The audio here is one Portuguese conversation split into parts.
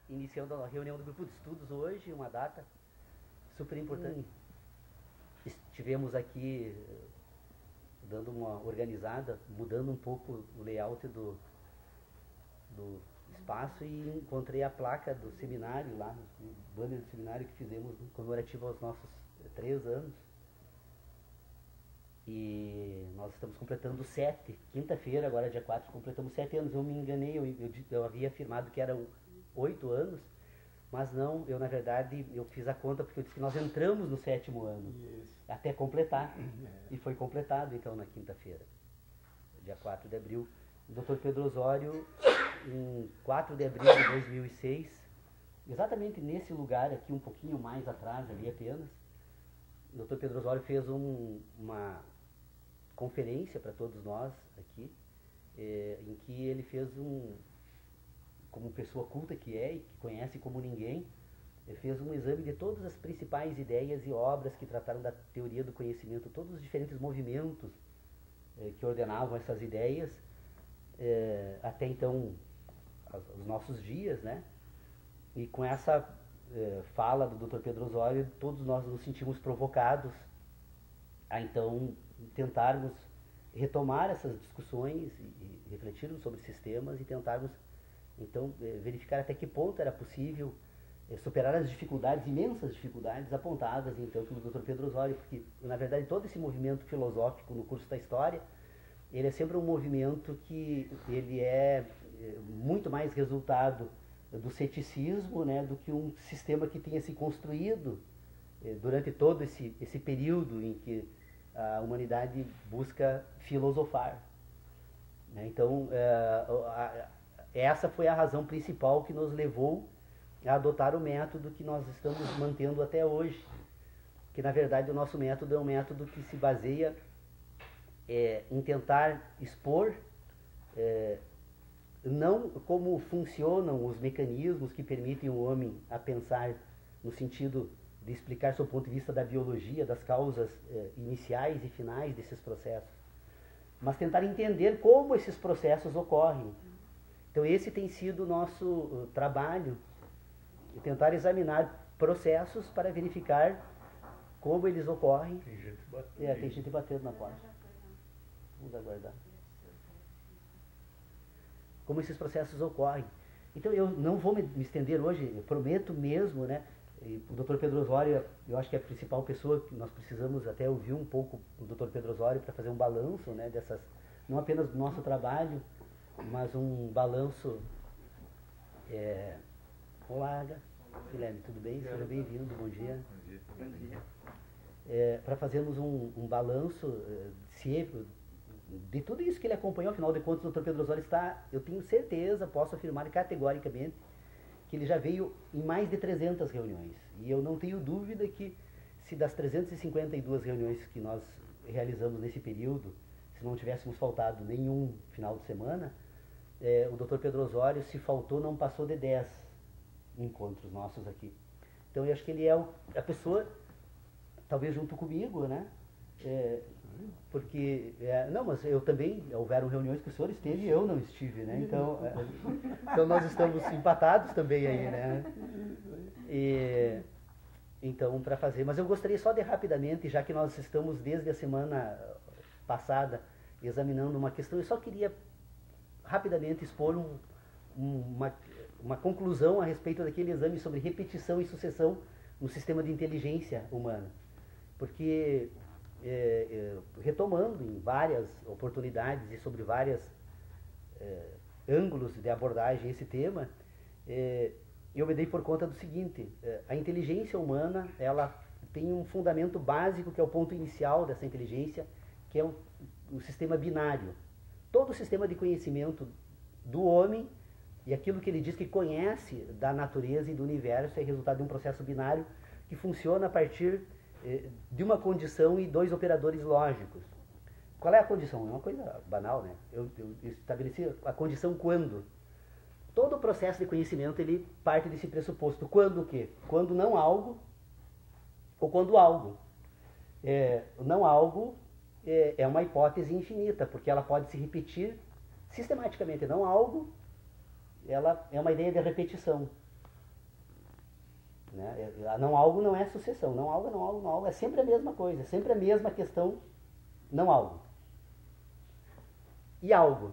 iniciando a reunião do grupo de estudos hoje, uma data super importante. Estivemos aqui dando uma organizada, mudando um pouco o layout do espaço, e encontrei a placa do seminário lá, o banner do seminário que fizemos comemorativo aos nossos 3 anos. E nós estamos completando 7, quinta-feira, agora dia 4, completamos 7 anos. Eu me enganei, eu havia afirmado que eram 8 anos, mas não, eu na verdade, eu fiz a conta porque eu disse que nós entramos no 7º ano, até completar, e foi completado então na quinta-feira, dia 4 de abril. O Dr. Pedro Osório, em 4 de abril de 2006, exatamente nesse lugar aqui, um pouquinho mais atrás ali apenas, o Dr. Pedro Osório fez uma conferência para todos nós aqui, em que ele fez como pessoa culta que é e que conhece como ninguém, ele fez um exame de todas as principais ideias e obras que trataram da teoria do conhecimento, todos os diferentes movimentos que ordenavam essas ideias, até então os nossos dias, né? E com essa fala do Dr. Pedro Osório, todos nós nos sentimos provocados a então tentarmos retomar essas discussões e refletirmos sobre sistemas e tentarmos então verificar até que ponto era possível superar as dificuldades, imensas dificuldades apontadas então pelo Dr. Pedro Osório, porque na verdade todo esse movimento filosófico no curso da história, ele é sempre um movimento que ele é muito mais resultado do ceticismo, né, do que um sistema que tenha se construído durante todo esse período em que a humanidade busca filosofar, né? Então, essa foi a razão principal que nos levou a adotar o método que nós estamos mantendo até hoje, que na verdade o nosso método é um método que se baseia em tentar expor não como funcionam os mecanismos que permitem o homem a pensar no sentido de explicar sob o ponto de vista da biologia, das causas iniciais e finais desses processos, mas tentar entender como esses processos ocorrem. Então esse tem sido o nosso trabalho, tentar examinar processos para verificar como eles ocorrem. Tem gente batendo. Tem gente batendo na porta. Vamos aguardar. Como esses processos ocorrem. Então eu não vou me estender hoje, eu prometo mesmo, né? E o Dr. Pedro Osório, eu acho que é a principal pessoa que nós precisamos até ouvir um pouco o Dr. Pedro Osório para fazer um balanço, né, dessas, não apenas do nosso trabalho, mas um balanço. Olá, Guilherme, tudo bem? Seja bem-vindo, bom dia. Bom dia. Para fazermos um balanço de tudo isso que ele acompanhou. Afinal de contas, o Dr. Pedro Osório está, eu tenho certeza, posso afirmar categoricamente, que ele já veio em mais de 300 reuniões. E eu não tenho dúvida que, se das 352 reuniões que nós realizamos nesse período, se não tivéssemos faltado nenhum final de semana, o Dr. Pedro Osório, se faltou, não passou de 10 encontros nossos aqui. Então eu acho que ele é a pessoa, talvez junto comigo, né? Porque, não, mas eu também, houveram reuniões que o senhor esteve e eu não estive, né? Então, então nós estamos empatados também aí, né? Então, para fazer, mas eu gostaria só de rapidamente, já que nós estamos desde a semana passada examinando uma questão, eu só queria rapidamente expor uma conclusão a respeito daquele exame sobre repetição e sucessão no sistema de inteligência humana. Porque, retomando em várias oportunidades e sobre vários ângulos de abordagem esse tema, eu me dei por conta do seguinte: a inteligência humana, ela tem um fundamento básico, que é o ponto inicial dessa inteligência, que é o sistema binário. Todo o sistema de conhecimento do homem e aquilo que ele diz que conhece da natureza e do universo é resultado de um processo binário que funciona a partir de uma condição e 2 operadores lógicos. Qual é a condição? É uma coisa banal, né? Eu estabeleci a condição quando. Todo o processo de conhecimento, ele parte desse pressuposto. Quando o quê? Quando não algo, ou quando algo. Não algo é uma hipótese infinita, porque ela pode se repetir sistematicamente. Não algo, ela é uma ideia de repetição. né? Não algo não é sucessão. Não algo, não algo, não algo. É sempre a mesma coisa. É sempre a mesma questão. Não algo. E algo.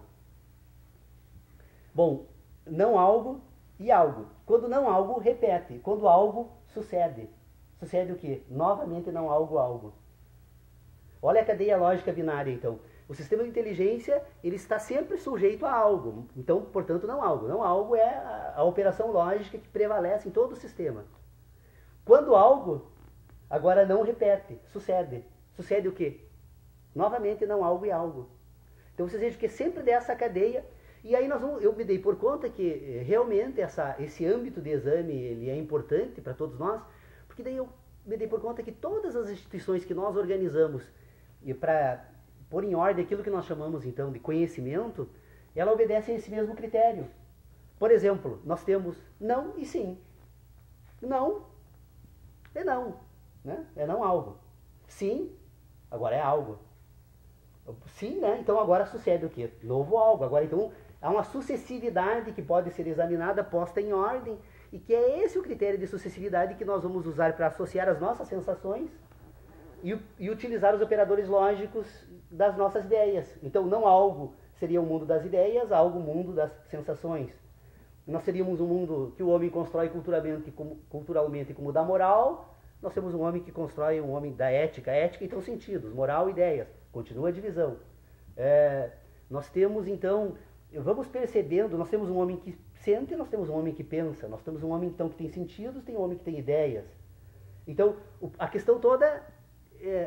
Bom, não algo e algo. Quando não algo, repete. Quando algo, sucede. Sucede o quê? Novamente não algo, algo. Olha a cadeia lógica binária, então. O sistema de inteligência, ele está sempre sujeito a algo. Então, portanto, não algo. Não algo é a operação lógica que prevalece em todo o sistema. Quando algo, agora não repete, sucede. Sucede o quê? Novamente não algo e algo. Então, vocês vejam que sempre dessa cadeia. E aí eu me dei por conta que realmente esse âmbito de exame ele é importante para todos nós, porque daí eu me dei por conta que todas as instituições que nós organizamos para pôr em ordem aquilo que nós chamamos então de conhecimento, ela obedece a esse mesmo critério. Por exemplo, nós temos não e sim. Não é não, né? É não algo. Sim, agora é algo. Sim, né? Então agora sucede o quê? Novo algo. Agora então há uma sucessividade que pode ser examinada, posta em ordem, e que é esse o critério de sucessividade que nós vamos usar para associar as nossas sensações e utilizar os operadores lógicos das nossas ideias. Então, não algo seria o mundo das ideias, algo o mundo das sensações. Nós teríamos um mundo que o homem constrói culturalmente como da moral, nós temos um homem que constrói um homem da ética. Ética em três sentidos, moral e ideias. Continua a divisão. Nós temos, então, vamos percebendo, nós temos um homem que sente, nós temos um homem que pensa, nós temos um homem, então, que tem sentidos, tem um homem que tem ideias. Então, a questão toda,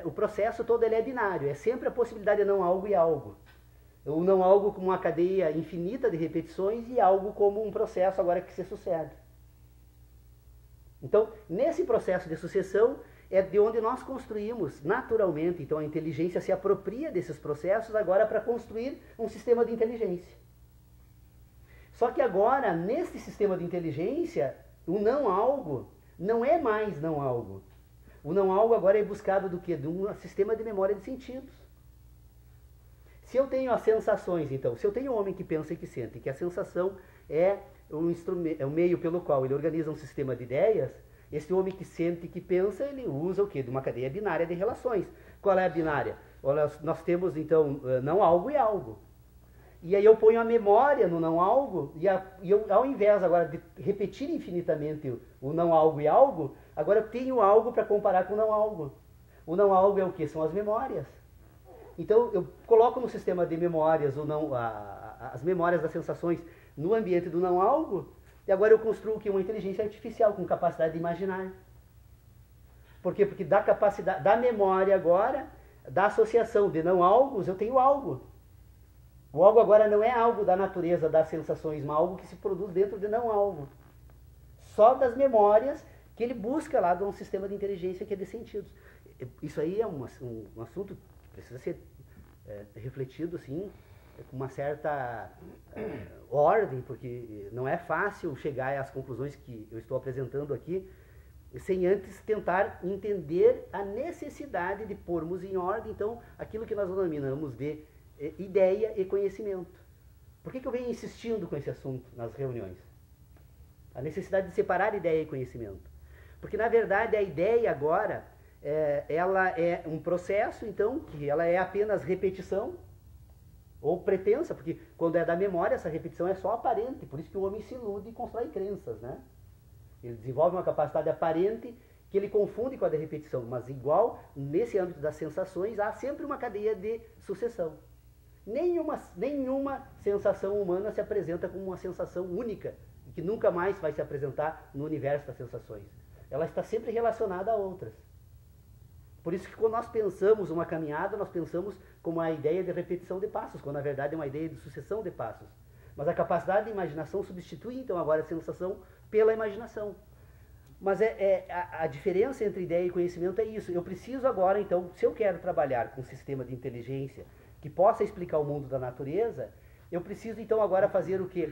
o processo todo ele é binário, é sempre a possibilidade de não algo e algo. O não algo como uma cadeia infinita de repetições e algo como um processo agora que se sucede. Então, nesse processo de sucessão, é de onde nós construímos naturalmente, então a inteligência se apropria desses processos agora para construir um sistema de inteligência. Só que agora, nesse sistema de inteligência, o não algo não é mais não algo. O não algo agora é buscado do quê? De um sistema de memória de sentidos. Se eu tenho as sensações, então, se eu tenho um homem que pensa e que sente, que a sensação é um instrumento, é o meio pelo qual ele organiza um sistema de ideias, esse homem que sente e que pensa, ele usa o quê? De uma cadeia binária de relações. Qual é a binária? Nós temos, então, não algo e algo. E aí eu ponho a memória no não algo, e eu, ao invés agora de repetir infinitamente o não algo e algo, agora eu tenho algo para comparar com o não algo. O não algo é o quê? São as memórias. Então eu coloco no sistema de memórias as memórias das sensações no ambiente do não algo, e agora eu construo uma inteligência artificial com capacidade de imaginar. Por quê? Porque da capacidade, da memória agora, da associação de não algos, eu tenho algo. O algo agora não é algo da natureza das sensações, mas algo que se produz dentro de não algo. Só das memórias que ele busca lá de um sistema de inteligência que é de sentidos. Isso aí é um assunto que precisa ser refletido, assim, com uma certa ordem, porque não é fácil chegar às conclusões que eu estou apresentando aqui, sem antes tentar entender a necessidade de pormos em ordem, então, aquilo que nós denominamos de ideia e conhecimento. Por que eu venho insistindo com esse assunto nas reuniões? A necessidade de separar ideia e conhecimento. Porque, na verdade, a ideia agora, ela é um processo, então, que ela é apenas repetição, ou pretensa, porque quando é da memória, essa repetição é só aparente, por isso que o homem se ilude e constrói crenças, né? Ele desenvolve uma capacidade aparente que ele confunde com a da repetição, mas igual, nesse âmbito das sensações, há sempre uma cadeia de sucessão. Nenhuma sensação humana se apresenta como uma sensação única, e que nunca mais vai se apresentar no universo das sensações. Ela está sempre relacionada a outras. Por isso que quando nós pensamos uma caminhada, nós pensamos como a ideia de repetição de passos, quando na verdade é uma ideia de sucessão de passos. Mas a capacidade de imaginação substitui então agora a sensação pela imaginação. Mas a diferença entre ideia e conhecimento é isso. Eu preciso agora, então, se eu quero trabalhar com um sistema de inteligência que possa explicar o mundo da natureza, eu preciso então agora fazer o quê?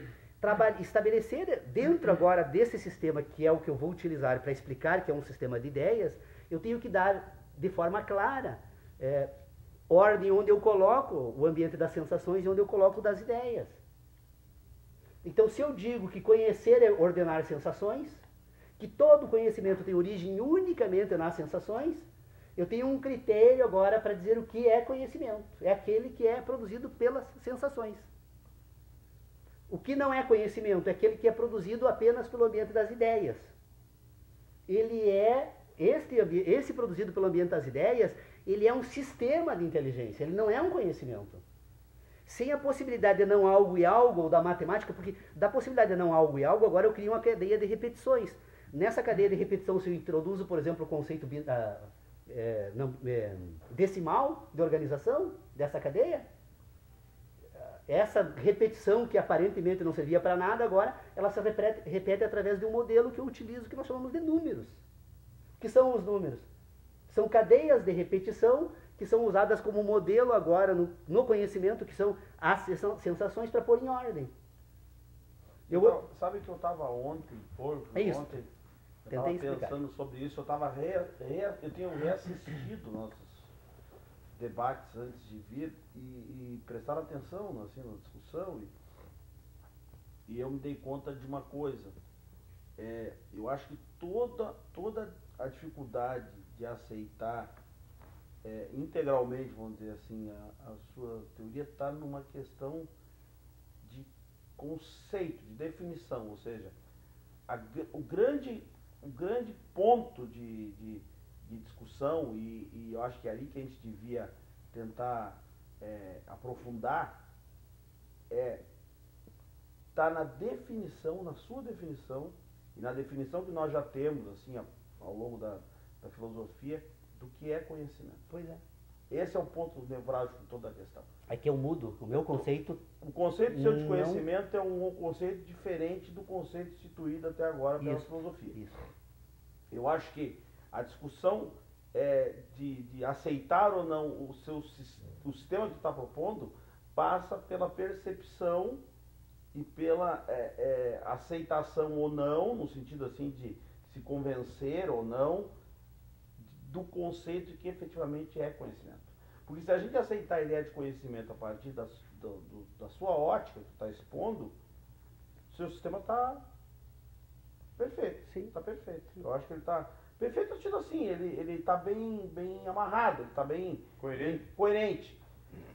Estabelecer dentro agora desse sistema, que é o que eu vou utilizar para explicar que é um sistema de ideias, eu tenho que dar de forma clara ordem onde eu coloco o ambiente das sensações e onde eu coloco das ideias. Então, se eu digo que conhecer é ordenar sensações, que todo conhecimento tem origem unicamente nas sensações, eu tenho um critério agora para dizer o que é conhecimento. É aquele que é produzido pelas sensações. O que não é conhecimento é aquele que é produzido apenas pelo ambiente das ideias. Ele é, esse produzido pelo ambiente das ideias, ele é um sistema de inteligência, ele não é um conhecimento. Sem a possibilidade de não algo e algo, ou da matemática, porque da possibilidade de não algo e algo, agora eu crio uma cadeia de repetições. Nessa cadeia de repetição, se eu introduzo, por exemplo, o conceito decimal de organização dessa cadeia, essa repetição que aparentemente não servia para nada, agora ela se repete através de um modelo que eu utilizo, que nós chamamos de números. O que são os números? São cadeias de repetição que são usadas como modelo agora no conhecimento, que são as sensações para pôr em ordem. Então, sabe que eu estava ontem, ontem, eu estava pensando sobre isso, eu tenho reassistido nossos debates antes de vir e prestar atenção assim, na discussão e eu me dei conta de uma coisa. Eu acho que toda a dificuldade de aceitar integralmente, vamos dizer assim, a sua teoria está numa questão de conceito, de definição, ou seja, o grande ponto de discussão, e eu acho que é ali que a gente devia tentar aprofundar, está na definição, na sua definição, e na definição que nós já temos assim, ao longo da filosofia, do que é conhecimento. Pois é. Esse é o ponto nevrálgico de toda a questão. É que eu mudo o meu conceito. O conceito seu de conhecimento é um conceito diferente do conceito instituído até agora pela filosofia. Isso. Eu acho que a discussão de aceitar ou não o sistema que está propondo passa pela percepção e pela aceitação ou não, no sentido assim de se convencer ou não, do conceito de que efetivamente é conhecimento. Porque se a gente aceitar a ideia de conhecimento a partir da sua ótica que está expondo, o seu sistema está perfeito. Sim. Está perfeito. Eu acho que ele está perfeito no sentido assim, ele está bem amarrado, ele está bem coerente.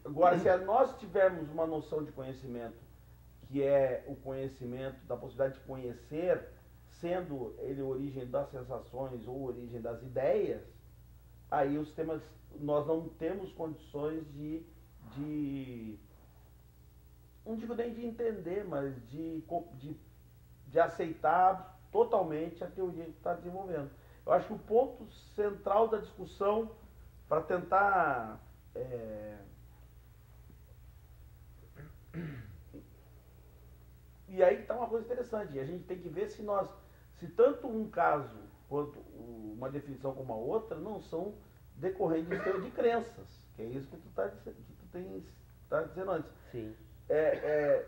Agora, se nós tivermos uma noção de conhecimento, que é o conhecimento da possibilidade de conhecer, sendo ele origem das sensações ou origem das ideias, aí os temas, nós não temos condições não digo nem de entender, mas de aceitar totalmente a teoria que está desenvolvendo. Eu acho que o ponto central da discussão, para tentar e aí está uma coisa interessante, a gente tem que ver se tanto um caso quanto uma definição como a outra não são decorrentes do sistema de crenças, que é isso que tu está dizendo antes. Sim.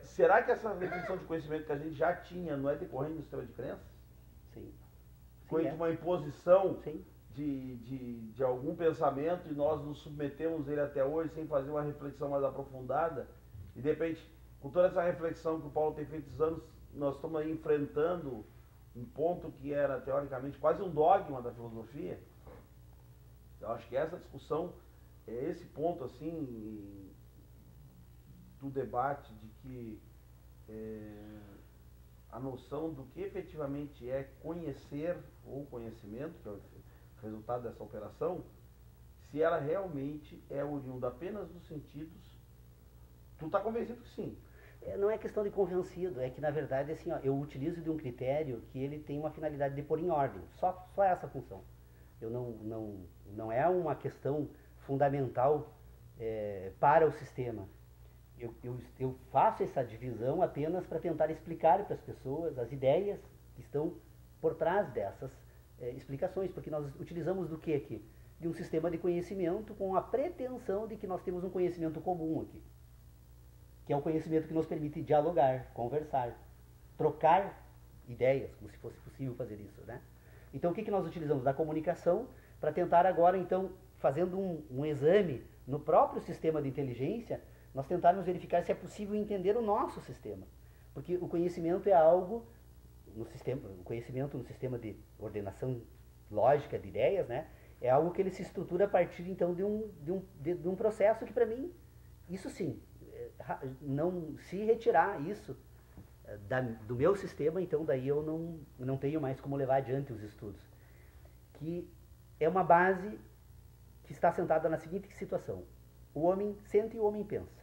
Será que essa definição de conhecimento que a gente já tinha não é decorrente do sistema de crenças? Sim. Foi de uma imposição Sim. de algum pensamento e nós nos submetemos ele até hoje sem fazer uma reflexão mais aprofundada e de repente, com toda essa reflexão que o Paulo tem feito esses anos, nós estamos aí enfrentando um ponto que era teoricamente quase um dogma da filosofia. Eu acho que essa discussão é esse ponto assim do debate de que a noção do que efetivamente é conhecer ou conhecimento, que é o resultado dessa operação, se ela realmente é oriunda apenas dos sentidos. Tu está convencido que sim? Não é questão de convencido, é que na verdade assim, eu utilizo de um critério que ele tem uma finalidade de pôr em ordem, só essa função. Eu não é uma questão fundamental para o sistema. Eu faço essa divisão apenas para tentar explicar para as pessoas as ideias que estão por trás dessas explicações, porque nós utilizamos do que aqui? De um sistema de conhecimento com a pretensão de que nós temos um conhecimento comum aqui, que é o conhecimento que nos permite dialogar, conversar, trocar ideias, como se fosse possível fazer isso, né? Então o que nós utilizamos? Da comunicação para tentar agora, então, fazendo um exame no próprio sistema de inteligência, nós tentarmos verificar se é possível entender o nosso sistema. Porque o conhecimento é algo no sistema, o conhecimento no sistema de ordenação lógica de ideias, né, é algo que ele se estrutura a partir então de um processo que para mim, isso sim, não se retirar isso do meu sistema, então daí eu não tenho mais como levar adiante os estudos. Que é uma base que está sentada na seguinte situação: o homem sente e o homem pensa.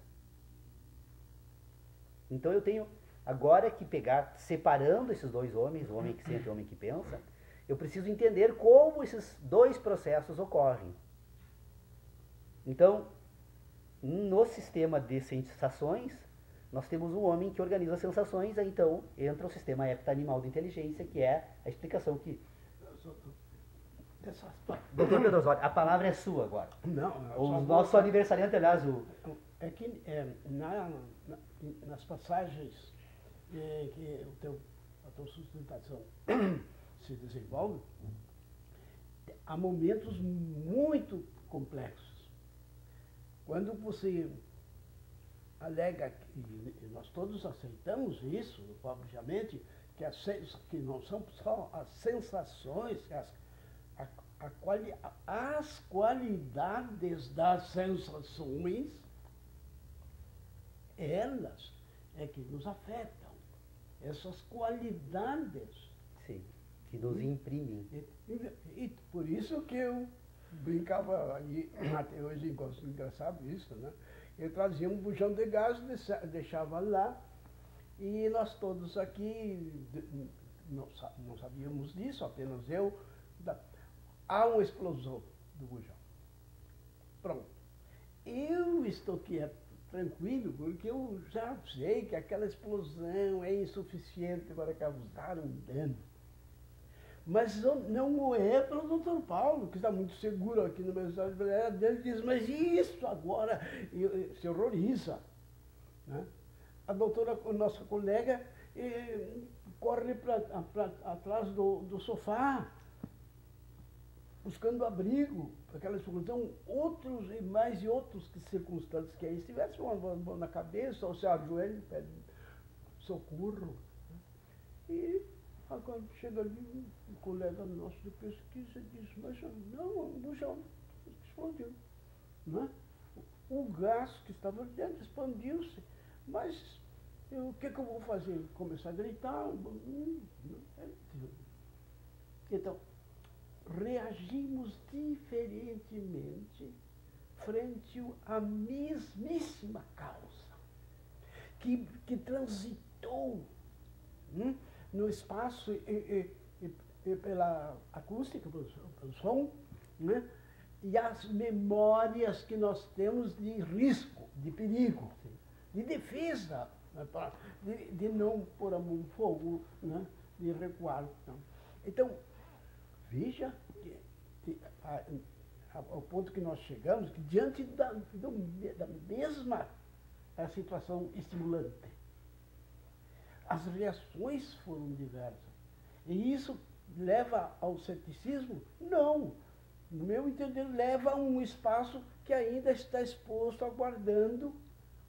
Então eu tenho agora que pegar, separando esses dois homens, o homem que sente e o homem que pensa, eu preciso entender como esses dois processos ocorrem. Então, no sistema de sensações, nós temos um homem que organiza as sensações, aí então entra o sistema hepta-animal de inteligência, que é a explicação que... Doutor Pedro Osório, a palavra é sua agora. Não, o nosso aniversariante, aliás, é que nas passagens que a tua sustentação se desenvolve, há momentos muito complexos. Quando você alega, e nós todos aceitamos isso, obviamente, que não são só as sensações, as qualidades das sensações, elas é que nos afetam. Essas qualidades. Sim, que nos imprimem. E por isso que eu brincava, e até hoje gosto engraçado isso, né? Eu trazia um bujão de gás, deixava lá, e nós todos aqui não sabíamos disso, apenas eu. Há uma explosão do bujão. Pronto. Eu estou quieto, tranquilo, porque eu já sei que aquela explosão é insuficiente para causar um dano. Mas não é para o doutor Paulo, que está muito seguro aqui no meu estado de Brasília. Ele diz, mas isso agora se horroriza. Né? A doutora, nossa colega, corre atrás do sofá, buscando abrigo, aquela explosão, outros e mais e outros circunstâncias que aí, se tivesse uma mão na cabeça, ou se ajoelha, pede socorro. E agora chega ali um colega nosso de pesquisa e diz, mas não, o bujão explodiu. Né? O gás que estava dentro expandiu-se, mas o que eu vou fazer? Começar a gritar? Então, reagimos diferentemente frente à mesmíssima causa que transitou no espaço e pela acústica, pelo som, né? E as memórias que nós temos de risco, de perigo, de defesa, né? de não pôr a mão no fogo, né? De recuar. Então, veja ao ponto que nós chegamos, que diante da mesma situação estimulante, as reações foram diversas. E isso leva ao ceticismo? Não. No meu entender, leva a um espaço que ainda está exposto, aguardando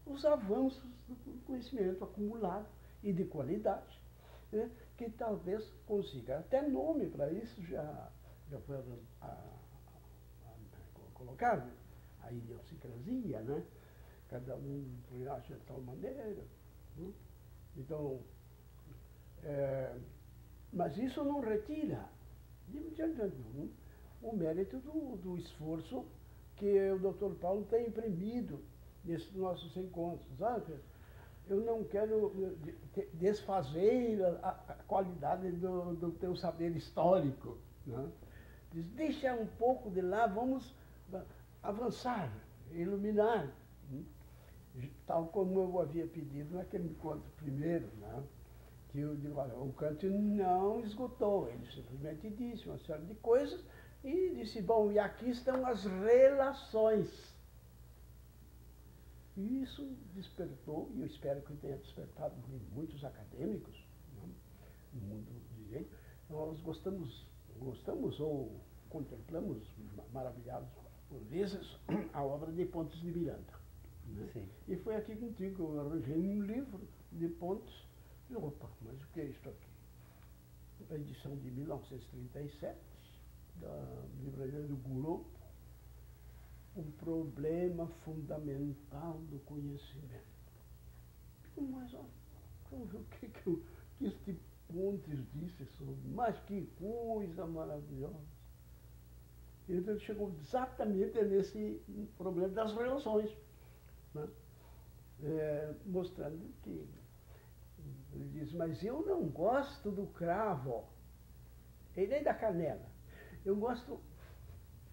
os avanços do conhecimento acumulado e de qualidade, né? Que talvez consiga. Até nome para isso já foi colocado, a idiosincrasia, né? Cada um reage de tal maneira. Né? Então, mas isso não retira o mérito do esforço que o Dr. Paulo tem imprimido nesses nossos encontros. Sabe? Eu não quero desfazer a qualidade do teu saber histórico. Né? Deixa um pouco de lá, vamos avançar, iluminar. Tal como eu havia pedido naquele encontro primeiro, né? Que eu digo, olha, o Kant não esgotou, ele simplesmente disse uma série de coisas e disse, bom, e aqui estão as relações. E isso despertou, e eu espero que tenha despertado em muitos acadêmicos, né, no mundo do direito. Nós gostamos ou contemplamos, maravilhados por vezes, a obra de Pontes de Miranda. Né? E foi aqui contigo que eu arranjei um livro de Pontes. E, opa, mas o que é isso aqui? a edição de 1937, da livraria do Globo, um problema fundamental do conhecimento. Mas o que este Pontes disse sobre, mas que coisa maravilhosa. Então ele chegou exatamente nesse problema das relações, né? Mostrando que ele diz, mas eu não gosto do cravo, e nem da canela. Eu gosto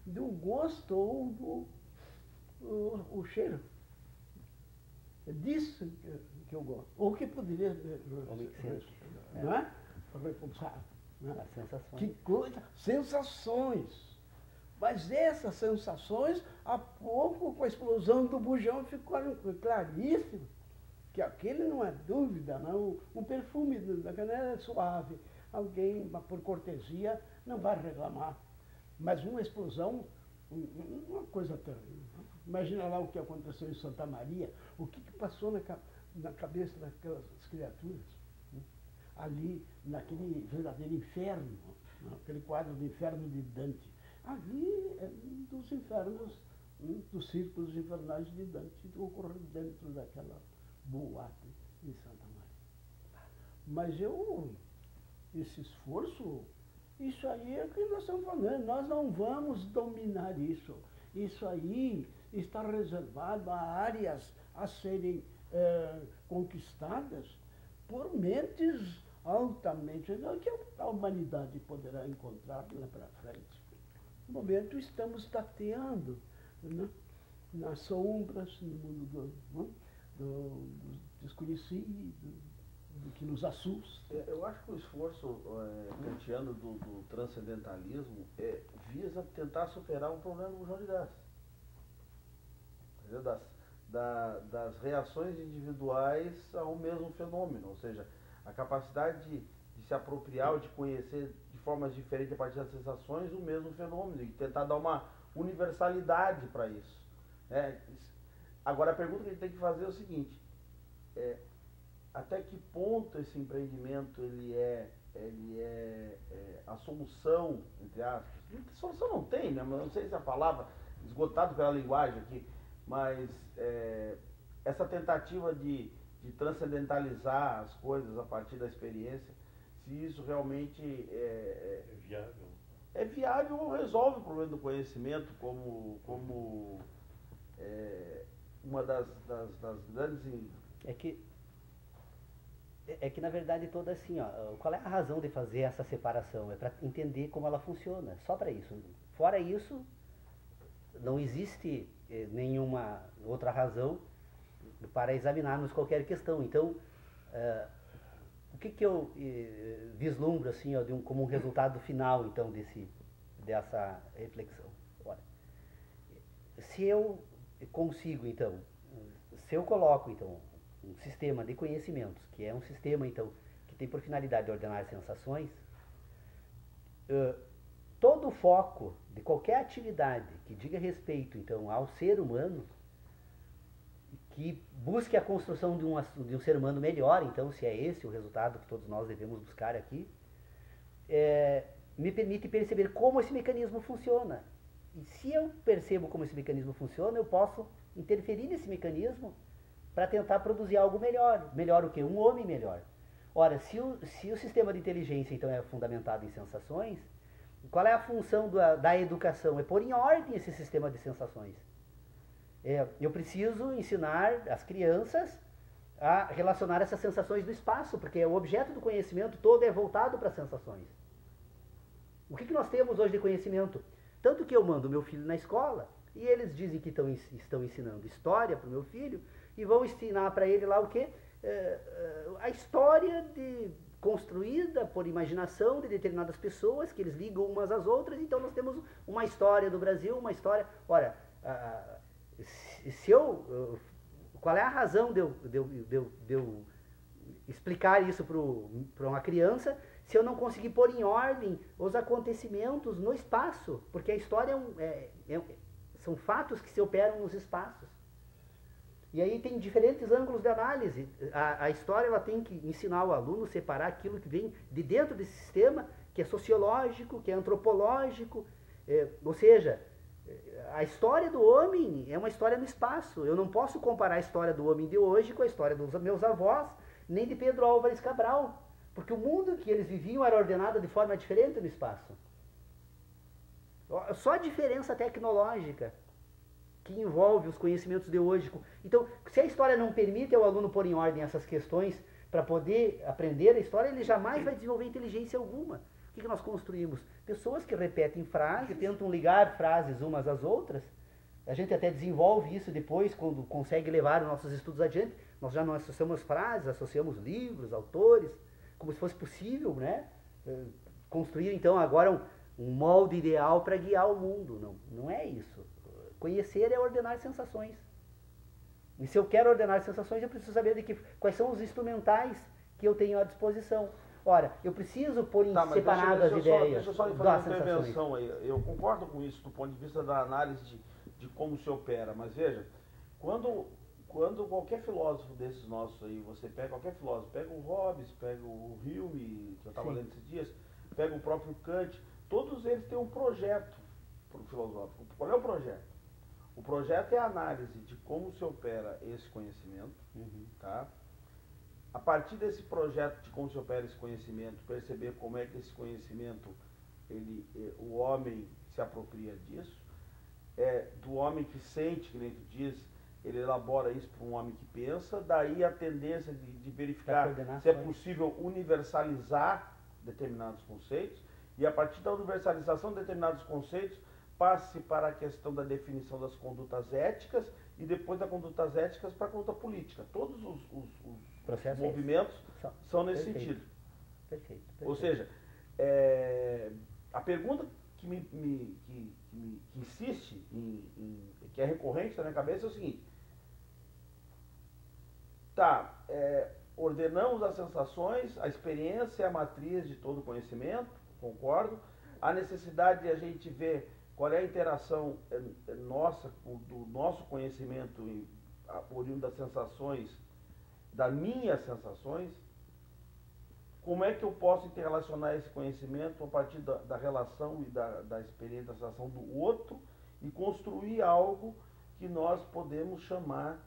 do gosto ou o cheiro. É disso que eu gosto. Ou que poderia não é? Repulsar. Né? As sensações. Que coisa! Sensações! Mas essas sensações, há pouco, com a explosão do bujão, ficaram claríssimas. Que aquele não é dúvida, não. O perfume da canela é suave. Alguém, por cortesia, não vai reclamar. Mas uma explosão, uma coisa terrível. Imagina lá o que aconteceu em Santa Maria, o que passou na cabeça daquelas criaturas, né? Ali, naquele verdadeiro inferno, né? Aquele quadro do inferno de Dante. Ali é um dos infernos, dos círculos infernais de Dante, que ocorreu dentro daquela boate em Santa Maria. Mas esse esforço, isso aí é o que nós estamos falando, nós não vamos dominar isso. Isso aí está reservado a áreas a serem conquistadas por mentes altamente, que a humanidade poderá encontrar lá para frente. No momento estamos tateando, né? Nas sombras, no mundo do desconhecido, do que nos assusta. Eu acho que o esforço kantiano do transcendentalismo visa tentar superar um problema do bujão de gás. Entendeu? Das reações individuais ao mesmo fenômeno, ou seja, a capacidade de se apropriar ou de conhecer de formas diferentes a partir das sensações o mesmo fenômeno e tentar dar uma universalidade para isso. Agora a pergunta que a gente tem que fazer é o seguinte, até que ponto esse empreendimento ele é a solução, entre aspas? Solução não tem, né? Mas não sei se a palavra, esgotado pela linguagem aqui, mas essa tentativa de transcendentalizar as coisas a partir da experiência, se isso realmente é viável. É viável ou resolve o problema do conhecimento como uma das grandes... É que na verdade toda assim, ó, qual é a razão de fazer essa separação? É para entender como ela funciona, só para isso. Fora isso, não existe nenhuma outra razão para examinarmos qualquer questão. Então, o que eu vislumbro assim, ó, como um resultado final então dessa reflexão? Olha, se eu consigo então, se eu coloco então um sistema de conhecimentos, que é um sistema então que tem por finalidade ordenar as sensações, todo o foco de qualquer atividade que diga respeito então ao ser humano, que busque a construção de um ser humano melhor, então se é esse o resultado que todos nós devemos buscar aqui, me permite perceber como esse mecanismo funciona. E se eu percebo como esse mecanismo funciona, eu posso interferir nesse mecanismo para tentar produzir algo melhor. Melhor o quê? Um homem melhor. Ora, se o sistema de inteligência então é fundamentado em sensações, qual é a função da educação? É pôr em ordem esse sistema de sensações. Eu preciso ensinar as crianças a relacionar essas sensações do espaço, porque o objeto do conhecimento todo é voltado para as sensações. O que nós temos hoje de conhecimento? Tanto que eu mando meu filho na escola, e eles dizem que estão ensinando história para o meu filho, e vão ensinar para ele lá o quê? A história construída por imaginação de determinadas pessoas, que eles ligam umas às outras, então nós temos uma história do Brasil, uma história... Ora, qual é a razão de eu explicar isso para uma criança se eu não conseguir pôr em ordem os acontecimentos no espaço? Porque a história são fatos que se operam nos espaços. E aí tem diferentes ângulos de análise. A história ela tem que ensinar o aluno a separar aquilo que vem de dentro desse sistema, que é sociológico, que é antropológico, ou seja, a história do homem é uma história no espaço. Eu não posso comparar a história do homem de hoje com a história dos meus avós, nem de Pedro Álvares Cabral, porque o mundo que eles viviam era ordenado de forma diferente no espaço. Só a diferença tecnológica que envolve os conhecimentos de hoje. Então, se a história não permite ao aluno pôr em ordem essas questões para poder aprender a história, ele jamais vai desenvolver inteligência alguma. O que nós construímos? Pessoas que repetem frases, que tentam ligar frases umas às outras. A gente até desenvolve isso depois, quando consegue levar os nossos estudos adiante. Nós já não associamos frases, associamos livros, autores, como se fosse possível, né? Construir, então, agora um molde ideal para guiar o mundo. Não é isso. Conhecer é ordenar sensações. E se eu quero ordenar sensações, eu preciso saber quais são os instrumentais que eu tenho à disposição. Ora, eu preciso pôr em separado as ideias. Deixa eu só fazer uma intervenção aí. Eu concordo com isso do ponto de vista da análise de como se opera, mas veja, quando qualquer filósofo desses nossos aí, você pega qualquer filósofo, pega o Hobbes, pega o Hume, que eu estava lendo esses dias, pega o próprio Kant, todos eles têm um projeto filosófico. Qual é o projeto? O projeto é a análise de como se opera esse conhecimento, tá? A partir desse projeto de como se opera esse conhecimento, perceber como é que esse conhecimento, o homem se apropria disso, do homem que sente, que nem tu diz, ele elabora isso para um homem que pensa, daí a tendência de verificar se é possível universalizar determinados conceitos, e a partir da universalização de determinados conceitos, passe para a questão da definição das condutas éticas e depois das condutas éticas para a conduta política. Todos os movimentos são nesse sentido. Perfeito. Ou seja, a pergunta que insiste, que é recorrente na minha cabeça é o seguinte: ordenamos as sensações, a experiência é a matriz de todo conhecimento, concordo. A necessidade de a gente ver qual é a interação nossa, do nosso conhecimento oriundo das sensações, das minhas sensações, como é que eu posso interrelacionar esse conhecimento a partir da relação e da experiência, da sensação do outro e construir algo que nós podemos chamar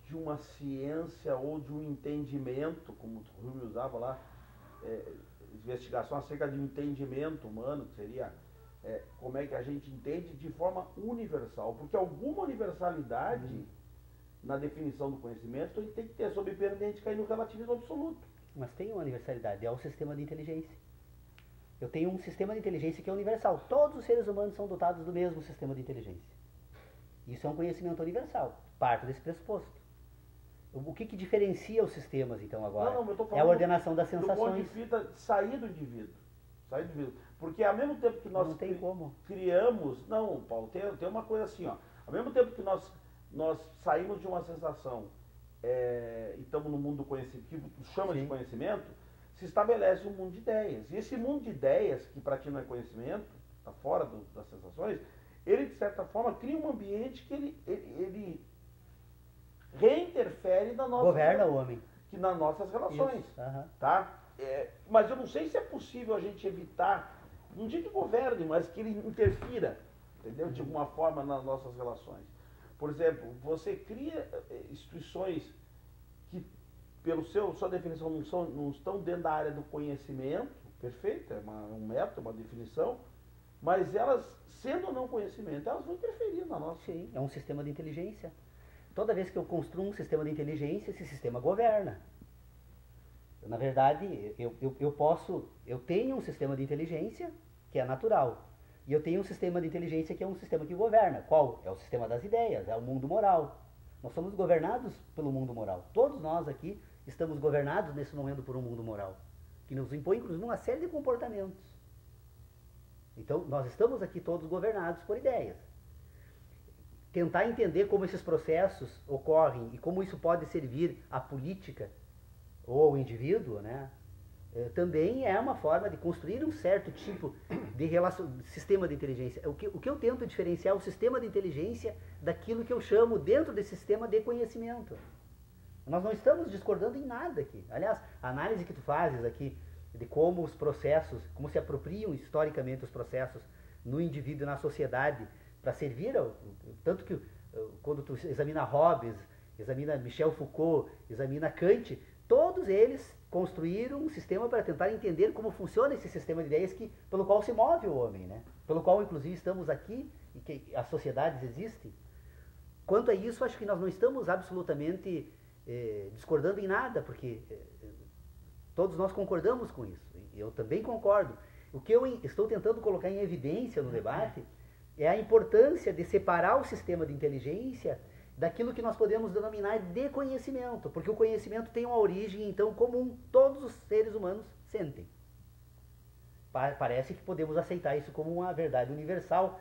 de uma ciência ou de um entendimento, como o Hume usava lá, investigação acerca de um entendimento humano, que seria como é que a gente entende de forma universal, porque alguma universalidade na definição do conhecimento tem que ter, sob pena de a gente cair no relativismo absoluto. Mas tem uma universalidade, é o sistema de inteligência. Eu tenho um sistema de inteligência que é universal. Todos os seres humanos são dotados do mesmo sistema de inteligência. Isso é um conhecimento universal, parte desse pressuposto. O que diferencia os sistemas, então, agora? Eu tô falando é a ordenação das sensações. Do ponto de vista de sair do indivíduo. Porque ao mesmo tempo que nós criamos... Não, Paulo, tem uma coisa assim, ó. Ao mesmo tempo que nós saímos de uma sensação e estamos no mundo do conhecimento, que chama de conhecimento, se estabelece um mundo de ideias. E esse mundo de ideias, que para ti não é conhecimento, está fora das sensações, ele, de certa forma, cria um ambiente que ele reinterfere na nossa... Governa o homem. Nas nossas relações. Tá? Mas eu não sei se é possível a gente evitar, não digo que governe, mas que ele interfira, entendeu? De alguma forma nas nossas relações. Por exemplo, você cria instituições que, pelo sua definição, não estão dentro da área do conhecimento, perfeito, é um método, uma definição, mas elas, sendo ou não conhecimento, elas vão interferir na nossa... Sim, é um sistema de inteligência. Toda vez que eu construo um sistema de inteligência, esse sistema governa. Na verdade, eu tenho um sistema de inteligência que é natural. E eu tenho um sistema de inteligência que é um sistema que governa. Qual? É o sistema das ideias, é o mundo moral. Nós somos governados pelo mundo moral. Todos nós aqui estamos governados nesse momento por um mundo moral, que nos impõe, inclusive, uma série de comportamentos. Então, nós estamos aqui todos governados por ideias. Tentar entender como esses processos ocorrem e como isso pode servir à política ou ao indivíduo, né? também é uma forma de construir um certo tipo de sistema de inteligência. O que eu tento diferenciar é o sistema de inteligência daquilo que eu chamo dentro desse sistema de conhecimento. Nós não estamos discordando em nada aqui. Aliás, a análise que tu fazes aqui de como os processos, como se apropriam historicamente os processos no indivíduo e na sociedade para servir, tanto que quando tu examina Hobbes, examina Michel Foucault, examina Kant, todos eles construíram um sistema para tentar entender como funciona esse sistema de ideias pelo qual se move o homem, né? Pelo qual, inclusive, estamos aqui e que as sociedades existem. Quanto a isso, acho que nós não estamos absolutamente discordando em nada, porque todos nós concordamos com isso. Eu também concordo. O que eu estou tentando colocar em evidência no debate é a importância de separar o sistema de inteligência daquilo que nós podemos denominar de conhecimento, porque o conhecimento tem uma origem, então, comum. Todos os seres humanos sentem. Parece que podemos aceitar isso como uma verdade universal,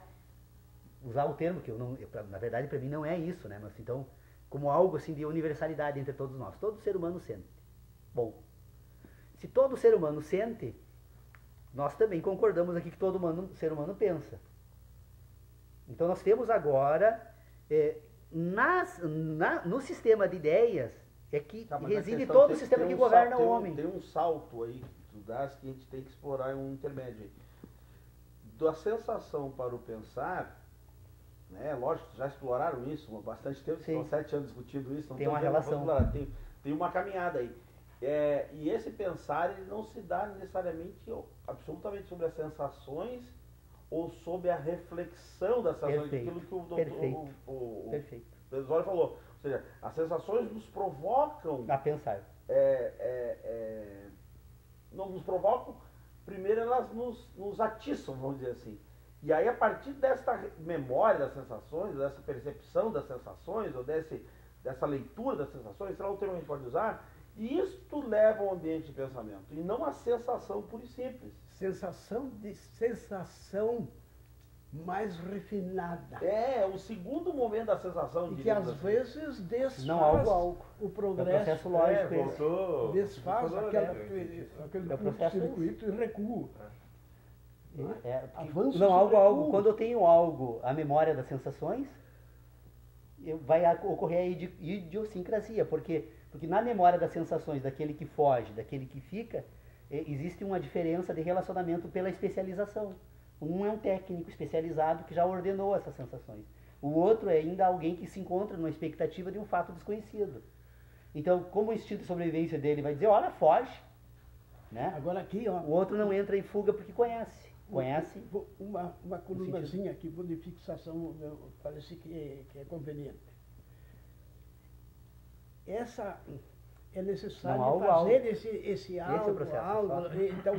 usar o termo que na verdade, para mim não é isso, né? Mas então, como algo assim de universalidade entre todos nós. Todo ser humano sente. Bom, se todo ser humano sente, nós também concordamos aqui que todo ser humano pensa. Então nós temos agora, no sistema de ideias, que reside todo o sistema que governa o homem. Tem um salto aí que tu dás que a gente tem que explorar um intermédio aí. Da sensação para o pensar, né, lógico, já exploraram isso há bastante tempo, estão 7 anos discutindo isso, não tem uma relação. Tem uma caminhada aí. E esse pensar, ele não se dá necessariamente, absolutamente sobre as sensações ou sobre a reflexão das sensações, aquilo que o Pessoal falou. Ou seja, as sensações nos provocam a pensar. Não nos provocam, primeiro elas nos atiçam, vamos dizer assim. E aí, a partir desta memória das sensações, dessa percepção das sensações, ou dessa leitura das sensações, será o termo que a gente pode usar, e isto leva ao ambiente de pensamento, e não a sensação pura e simples. Sensação mais refinada. O segundo momento da sensação. E que às vezes desfaz o progresso. É o processo lógico. Desfaz aquele curto-circuito e recua. Algo. Quando eu tenho algo, a memória das sensações, vai ocorrer a idiosincrasia, porque na memória das sensações daquele que foge, daquele que fica, existe uma diferença de relacionamento pela especialização. Um é um técnico especializado que já ordenou essas sensações. O outro é ainda alguém que se encontra numa expectativa de um fato desconhecido. Então, como o instinto de sobrevivência dele vai dizer, olha, foge. Né? Agora aqui, ó, o outro não entra em fuga porque conhece. Uma colunazinha aqui, de fixação, parece que é conveniente. É necessário fazer esse algo, então,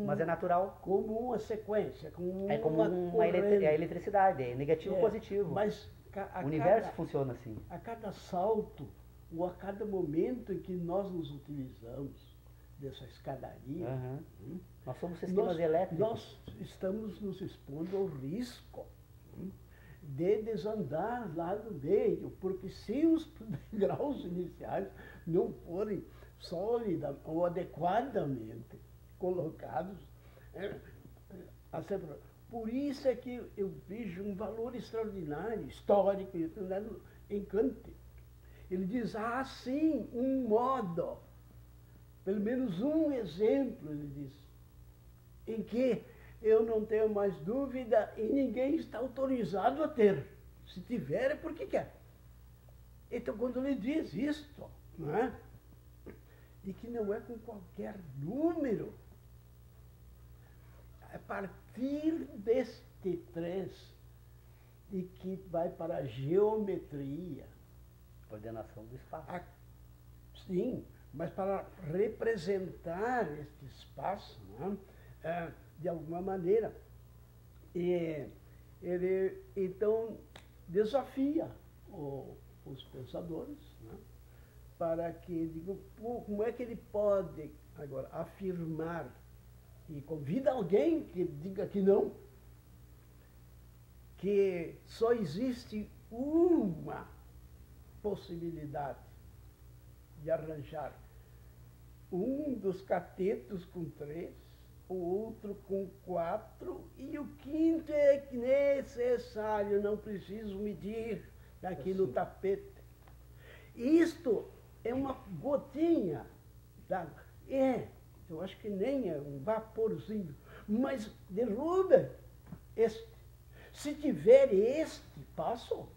mas é natural. Como uma sequência, como a eletricidade, é negativo positivo. Mas o universo funciona assim. A cada salto, ou a cada momento em que nós nos utilizamos dessa escadaria, nós somos sistemas elétricos. Nós estamos nos expondo ao risco de desandar lá no meio, porque se os degraus iniciais não forem sólida ou adequadamente colocados, por isso é que eu vejo um valor extraordinário, histórico, em Kant. Ele diz, sim, um modo, pelo menos um exemplo, ele diz, em que eu não tenho mais dúvida e ninguém está autorizado a ter. Se tiver, é porque quer. Então, quando ele diz isto, não é? E que não é com qualquer número, a partir deste 3, e que vai para a geometria. Ordenação do espaço. Sim, mas para representar este espaço, não é? De alguma maneira. E ele, então, desafia os pensadores, né, para que digam, como é que ele pode agora afirmar, e convida alguém que diga que não, que só existe uma possibilidade de arranjar um dos catetos com 3, o outro com 4, e o quinto é necessário, não preciso medir aqui no tapete. Isto é uma gotinha d'água. Eu acho que nem é um vaporzinho, mas derruba este. Se tiver este, passou.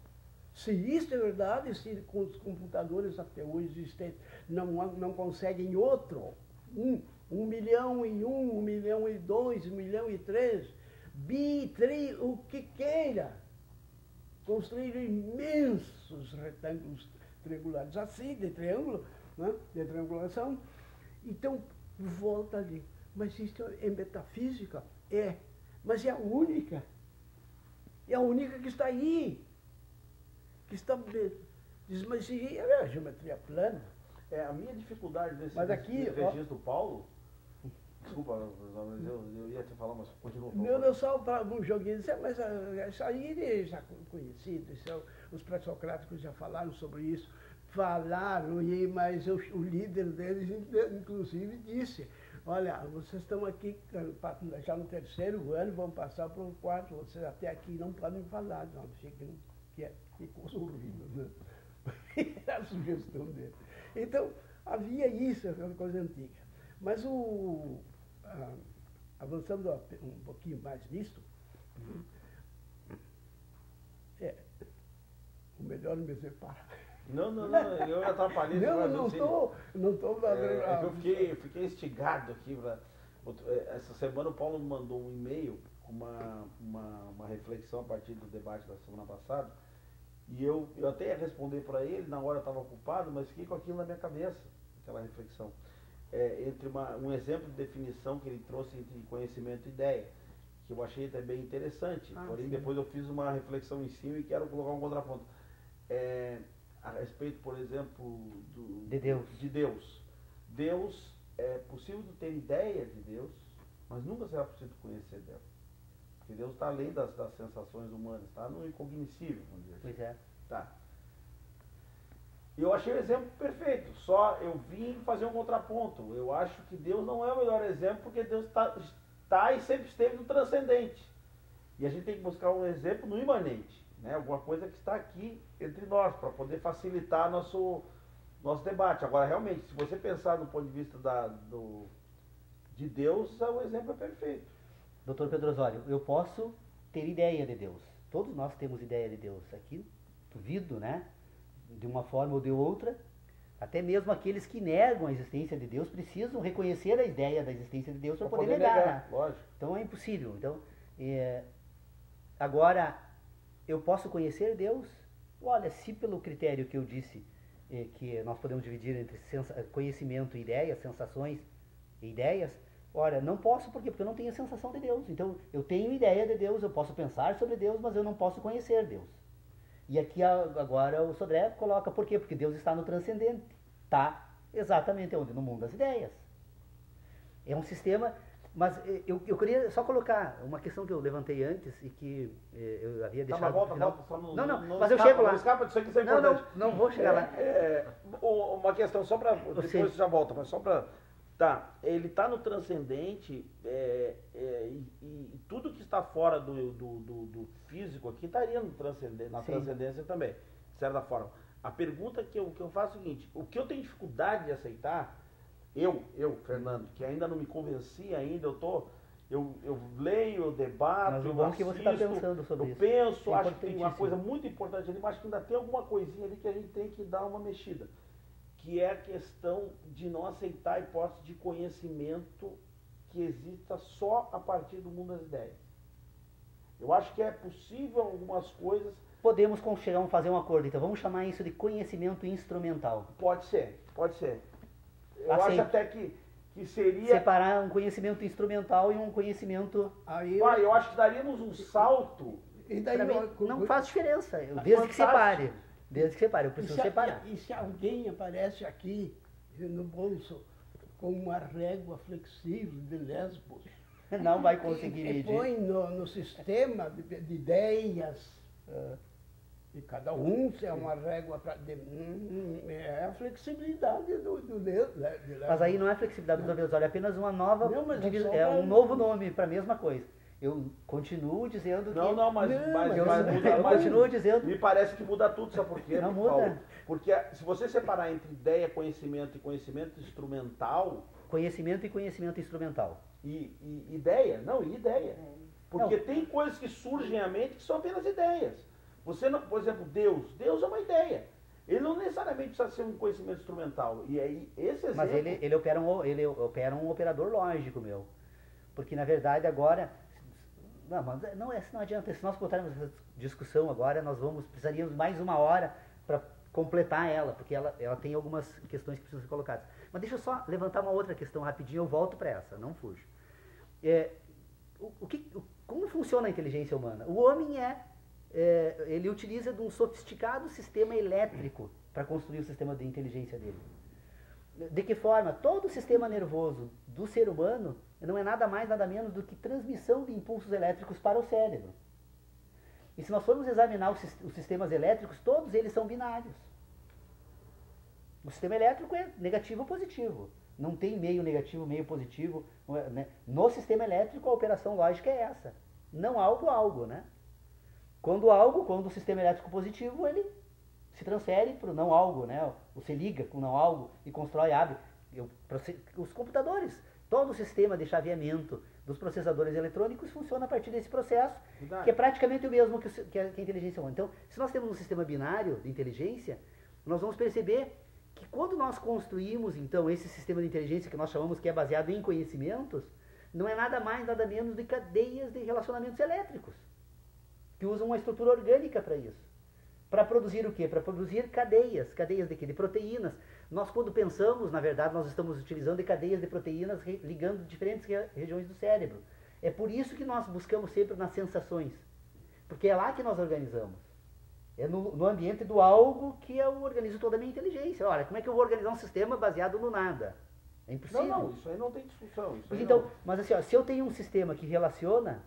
Se isso é verdade, se com os computadores até hoje existentes não conseguem outro, 1 milhão e 1 milhão e 2, 1 milhão e 3, o que queira, construir imensos retângulos triangulares, assim, de triângulo, né, de triangulação. Então, volta ali. Mas isso é metafísica? É. Mas é a única. É a única que está aí. Que está... Diz, mas é a geometria plana. A minha dificuldade desse registro do Paulo... Desculpa, mas eu ia te falar, mas continua falando. Não, só um joguinho, mas isso aí já conhecido, os pré-socráticos já falaram sobre isso. Falaram, mas o líder deles, inclusive, disse, olha, vocês estão aqui já no 3º ano, vão passar para o 4º, vocês até aqui não podem falar, não, fiquem quietos, ficou sorrindo, né? Era a sugestão dele. Então, havia isso, uma coisa antiga. Mas avançando um pouquinho mais nisso, o melhor me separar. Não, eu atrapalhei. Não estou. Eu fiquei instigado aqui. Essa semana o Paulo me mandou um e-mail com uma reflexão a partir do debate da semana passada. E eu até ia responder para ele, na hora eu estava ocupado, mas fiquei com aquilo na minha cabeça, aquela reflexão. Entre um exemplo de definição que ele trouxe entre conhecimento e ideia, que eu achei até bem interessante. Porém, sim, depois eu fiz uma reflexão em cima e quero colocar um contraponto. A respeito, por exemplo, de Deus. Deus, é possível ter ideia de Deus, mas nunca será possível conhecer Deus. Porque Deus está além das sensações humanas, está no incognoscível, vamos dizer assim. Pois é. Tá. Eu achei o exemplo perfeito, só eu vim fazer um contraponto. Eu acho que Deus não é o melhor exemplo, porque Deus está e sempre esteve no transcendente. E a gente tem que buscar um exemplo no imanente, né? Alguma coisa que está aqui entre nós, para poder facilitar nosso debate. Agora, realmente, se você pensar do ponto de vista de Deus, o exemplo é perfeito. Doutor Pedro Osório, eu posso ter ideia de Deus. Todos nós temos ideia de Deus. Aqui, duvido, né? De uma forma ou de outra, até mesmo aqueles que negam a existência de Deus precisam reconhecer a ideia da existência de Deus para poder negar. Lógico. Então é impossível. Então, agora, eu posso conhecer Deus? Olha, se pelo critério que eu disse, que nós podemos dividir entre conhecimento e ideias, sensações e ideias, ora, não posso, por quê? Porque eu não tenho a sensação de Deus. Então, eu tenho ideia de Deus, eu posso pensar sobre Deus, mas eu não posso conhecer Deus. E aqui agora o Sodré coloca por quê? Porque Deus está no transcendente. Está exatamente onde? No mundo das ideias. É um sistema, mas eu queria só colocar uma questão que eu levantei antes e que eu havia deixado... Volta, só mas eu chego lá. Não escapa disso aqui, isso é importante. Não vou chegar lá. Uma questão só para... Depois você já volta, mas só para... Tá, ele está no transcendente e tudo que está fora do físico aqui estaria no transcendente, na transcendência também, de certa forma. A pergunta que eu faço é o seguinte: o que eu tenho dificuldade de aceitar, Fernando, que ainda não me convenci ainda, eu leio, eu debato, eu assisto, que você tá pensando sobre eu isso. penso, acho que tem uma coisa muito importante ali, mas acho que ainda tem alguma coisinha ali que a gente tem que dar uma mexida, que é a questão de não aceitar a hipótese de conhecimento que exista só a partir do mundo das ideias. Eu acho que é possível algumas coisas... Podemos fazer um acordo, então vamos chamar isso de conhecimento instrumental. Pode ser. Eu acho até que seria... Separar um conhecimento instrumental e um conhecimento... eu acho que daríamos um salto... E daí não faz diferença, desde que separe. Desde que separe, eu preciso separar. E se alguém aparece aqui no bolso com uma régua flexível de Lesbos, não vai conseguir medir. E põe no sistema de ideias E cada um é uma régua para... É a flexibilidade do Deus. Né? Mas aí não é flexibilidade do Deus, olha, é apenas uma nova... Não, mas é um novo nome para a mesma coisa. Eu continuo dizendo que... Mas continuo dizendo... Me parece que muda tudo, sabe por quê? Não muda. Paulo? Porque se você separar entre ideia, conhecimento e conhecimento instrumental... Conhecimento e conhecimento instrumental. E ideia? Não, e ideia. Porque não. Tem coisas que surgem à mente que são apenas ideias. Você não, por exemplo, Deus é uma ideia. Ele não necessariamente precisa ser um conhecimento instrumental. E aí, esse exemplo... Mas ele opera um operador lógico, meu. Porque, na verdade, agora... Não adianta. Se nós botarmos essa discussão agora, precisaríamos mais uma hora para completar ela, porque ela tem algumas questões que precisam ser colocadas. Mas deixa eu só levantar uma outra questão rapidinho, eu volto para essa, não fujo. Como funciona a inteligência humana? O homem ele utiliza de um sofisticado sistema elétrico para construir o sistema de inteligência dele. De que forma? Todo o sistema nervoso do ser humano não é nada mais, nada menos do que transmissão de impulsos elétricos para o cérebro. E se nós formos examinar os sistemas elétricos, todos eles são binários. O sistema elétrico é negativo ou positivo. Não tem meio negativo, meio positivo. Né? No sistema elétrico, a operação lógica é essa. Não algo, né? Quando o sistema elétrico positivo, ele se transfere para o não algo, né? Você liga com o não algo e constrói, abre. Os computadores, todo o sistema de chaveamento dos processadores eletrônicos funciona a partir desse processo, verdade, que é praticamente o mesmo que a inteligência humana. Então, se nós temos um sistema binário de inteligência, nós vamos perceber que quando nós construímos, então, esse sistema de inteligência que nós chamamos que é baseado em conhecimentos, não é nada mais, nada menos de cadeias de relacionamentos elétricos, que usam uma estrutura orgânica para isso. Para produzir o quê? Para produzir cadeias. Cadeias de quê? De proteínas. Nós, quando pensamos, na verdade, nós estamos utilizando cadeias de proteínas ligando diferentes regiões do cérebro. É por isso que nós buscamos sempre nas sensações. Porque é lá que nós organizamos. É no ambiente do algo que eu organizo toda a minha inteligência. Olha, como é que eu vou organizar um sistema baseado no nada? É impossível. Não, isso aí não tem discussão. Mas assim, ó, se eu tenho um sistema que relaciona,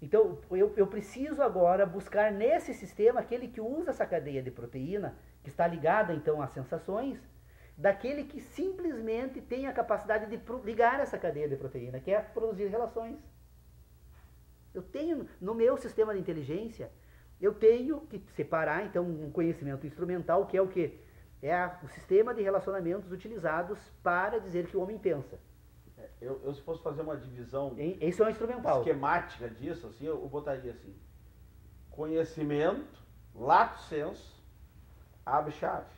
então eu preciso agora buscar nesse sistema aquele que usa essa cadeia de proteína, que está ligada então às sensações, daquele que simplesmente tem a capacidade de ligar essa cadeia de proteína, que é produzir relações. Eu tenho, no meu sistema de inteligência, eu tenho que separar então um conhecimento instrumental, que é o quê? O sistema de relacionamentos utilizados para dizer que o homem pensa. Se fosse fazer uma divisão isso é um instrumental, esquemática disso, assim, eu botaria assim: conhecimento, lato sensu, abre-chave.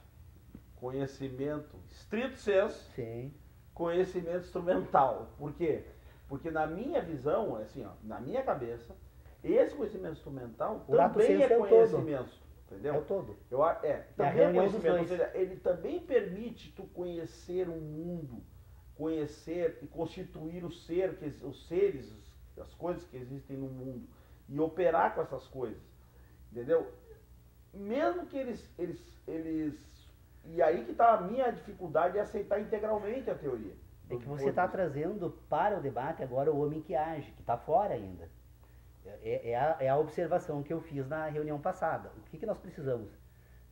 Conhecimento estrito sensu, sim, conhecimento instrumental. Por quê? Porque na minha visão, assim, ó, na minha cabeça, esse conhecimento instrumental também é conhecimento. Entendeu? É o todo. Também é conhecimento. Ou seja, ele também permite tu conhecer o mundo, conhecer e constituir os seres, as coisas que existem no mundo e operar com essas coisas. Entendeu? Mesmo que eles e aí que está a minha dificuldade de aceitar integralmente a teoria. É que você está trazendo para o debate agora o homem que age, que está fora ainda. É a observação que eu fiz na reunião passada. O que nós precisamos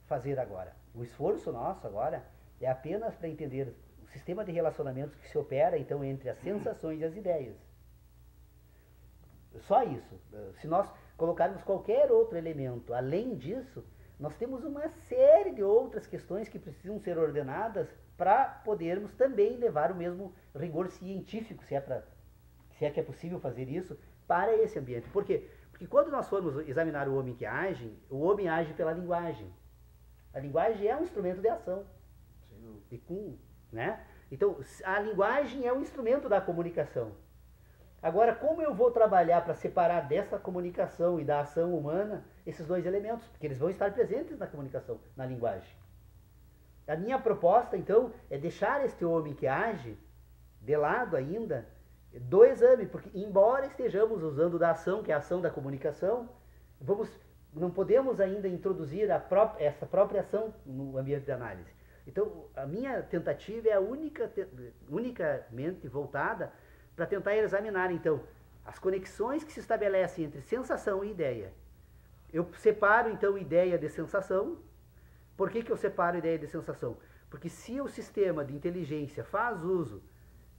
fazer agora? O esforço nosso agora é apenas para entender o sistema de relacionamentos que se opera então entre as sensações e as ideias. Só isso. Se nós colocarmos qualquer outro elemento além disso, nós temos uma série de outras questões que precisam ser ordenadas para podermos também levar o mesmo rigor científico, se é que é possível fazer isso, para esse ambiente. Por quê? Porque quando nós formos examinar o homem que age, o homem age pela linguagem. A linguagem é um instrumento de ação. Né? Então, a linguagem é um instrumento da comunicação. Agora, como eu vou trabalhar para separar dessa comunicação e da ação humana esses dois elementos? Porque eles vão estar presentes na comunicação, na linguagem. A minha proposta, então, é deixar este homem que age de lado ainda do exame, porque embora estejamos usando da ação, que é a ação da comunicação, não podemos ainda introduzir essa própria ação no ambiente de análise. Então, a minha tentativa é unicamente voltada para tentar examinar, então, as conexões que se estabelecem entre sensação e ideia. eu separo então ideia de sensação. Por que eu separo ideia de sensação? Porque se o sistema de inteligência faz uso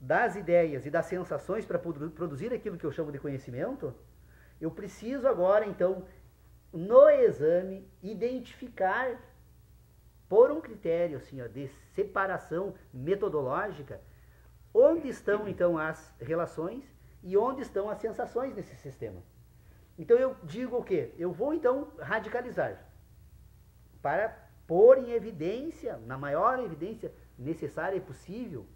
das ideias e das sensações para produzir aquilo que eu chamo de conhecimento, eu preciso agora então, no exame, identificar por um critério assim, ó, de separação metodológica, onde estão então as relações e onde estão as sensações nesse sistema. Então eu digo o quê? Eu vou então radicalizar para pôr em evidência, na maior evidência necessária e possível,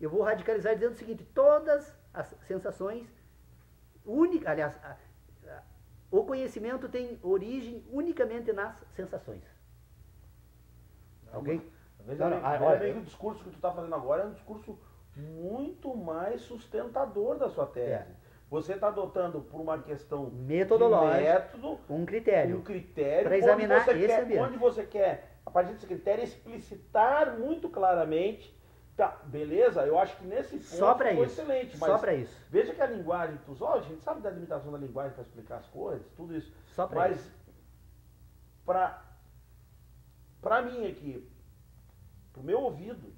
eu vou radicalizar dizendo o seguinte: todas as sensações únicas, aliás, o conhecimento tem origem unicamente nas sensações. Ok? Olha, o discurso que tu está fazendo agora é um discurso muito mais sustentador da sua tese. É. Você está adotando por uma questão metodológica, de método, um critério para examinar esse ambiente. Onde você quer, a partir desse critério, explicitar muito claramente. Tá, beleza, eu acho que nesse ponto foi excelente. Mas só para isso. Veja que a linguagem que tu usou, a gente sabe da limitação da linguagem para explicar as coisas, tudo isso. Só para isso. Mas para mim aqui, pro meu ouvido,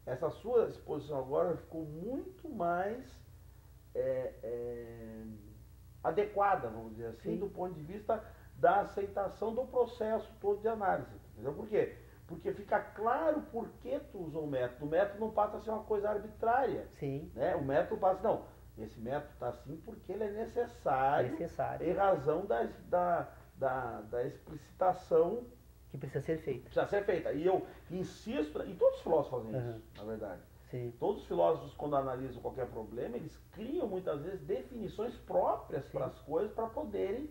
essa sua exposição agora ficou muito mais adequada, vamos dizer assim, do ponto de vista da aceitação do processo todo de análise. Entendeu? Por quê? Porque fica claro por que tu usou o método. O método não passa a ser uma coisa arbitrária. Sim. Né? O método passa, não, esse método está assim porque ele é necessário. Em razão da explicitação que precisa ser feita. Precisa ser feita. E eu insisto, e todos os filósofos fazem isso, na verdade. Sim. Todos os filósofos, quando analisam qualquer problema, eles criam muitas vezes definições próprias para as coisas para poderem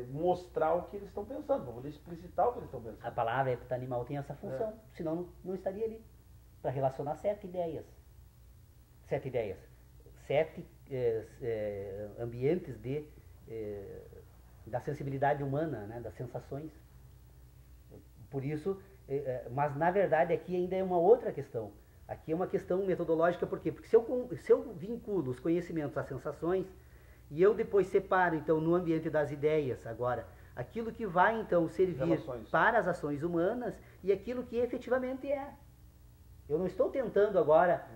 mostrar o que eles estão pensando, para poder explicitar o que eles estão pensando. A palavra ética animal tem essa função, senão não estaria ali. Para relacionar 7 ideias. 7 ideias. 7 ambientes da sensibilidade humana, né, das sensações. Por isso, mas na verdade aqui ainda é uma outra questão. Aqui é uma questão metodológica, por quê? Porque se eu vinculo os conhecimentos às sensações, e eu depois separo, então, no ambiente das ideias, agora, aquilo que vai, então, servir para as ações humanas e aquilo que efetivamente é. Eu não estou tentando agora...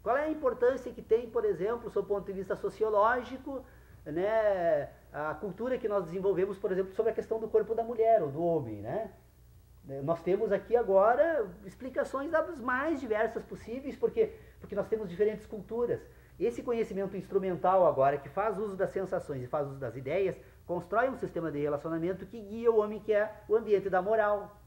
qual é a importância que tem, por exemplo, sob o ponto de vista sociológico, né, a cultura que nós desenvolvemos, por exemplo, sobre a questão do corpo da mulher ou do homem, né? Nós temos aqui agora explicações das mais diversas possíveis, porque nós temos diferentes culturas. Esse conhecimento instrumental agora, que faz uso das sensações e faz uso das ideias, constrói um sistema de relacionamento que guia o homem, que é o ambiente da moral.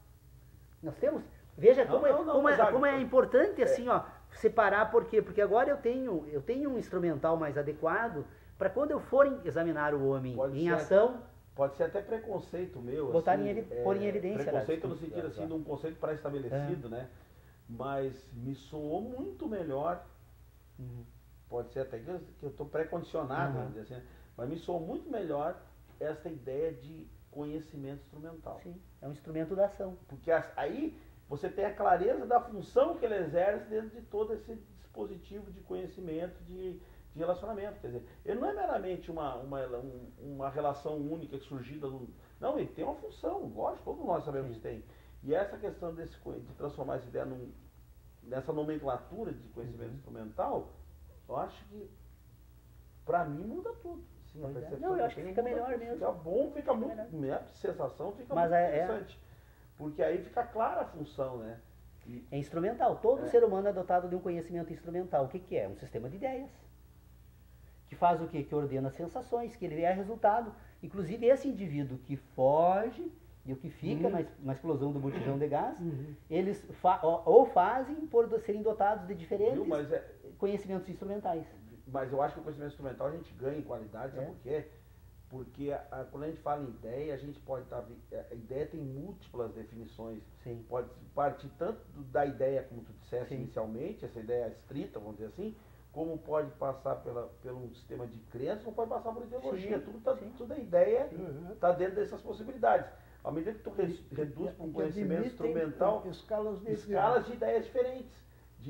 Nós temos... Veja como é importante assim, ó, separar, por quê? Porque agora eu tenho um instrumental mais adequado para quando eu for examinar o homem em ação... Pode ser até preconceito meu. Botar pôr em evidência. Preconceito no sentido assim, de um conceito pré-estabelecido, né? Mas me soou muito melhor. Pode ser até que eu estou pré-condicionado, vamos dizer assim, mas me soou muito melhor essa ideia de conhecimento instrumental. Sim, é um instrumento da ação. Porque aí você tem a clareza da função que ele exerce dentro de todo esse dispositivo de conhecimento, de relacionamento. Quer dizer, ele não é meramente uma relação única surgida do... Não, ele tem uma função, lógico, todos nós sabemos que tem. E essa questão de transformar essa ideia nessa nomenclatura de conhecimento instrumental, eu acho que, para mim, muda tudo. Sim, a percepção não, eu acho que fica melhor tudo. mesmo. Fica bom, fica muito... Minha sensação fica muito interessante. Porque aí fica clara a função, né? É instrumental. Todo ser humano é dotado de um conhecimento instrumental. O que é? Um sistema de ideias. Que faz o quê? Que ordena sensações, que ele é resultado. Inclusive, esse indivíduo que foge e o que fica na explosão do botijão de gás, eles ou fazem por serem dotados de diferentes conhecimentos instrumentais. Mas eu acho que o conhecimento instrumental a gente ganha em qualidade, sabe por quê? Porque quando a gente fala em ideia, a gente pode estar... A ideia tem múltiplas definições. Sim. Pode partir tanto da ideia, como tu disseste inicialmente, essa ideia estrita, vamos dizer assim, como pode passar pelo sistema de crença, como pode passar por ideologia. Tudo a ideia está dentro dessas possibilidades. À medida que tu reduz para um conhecimento instrumental, escalas de ideias diferentes,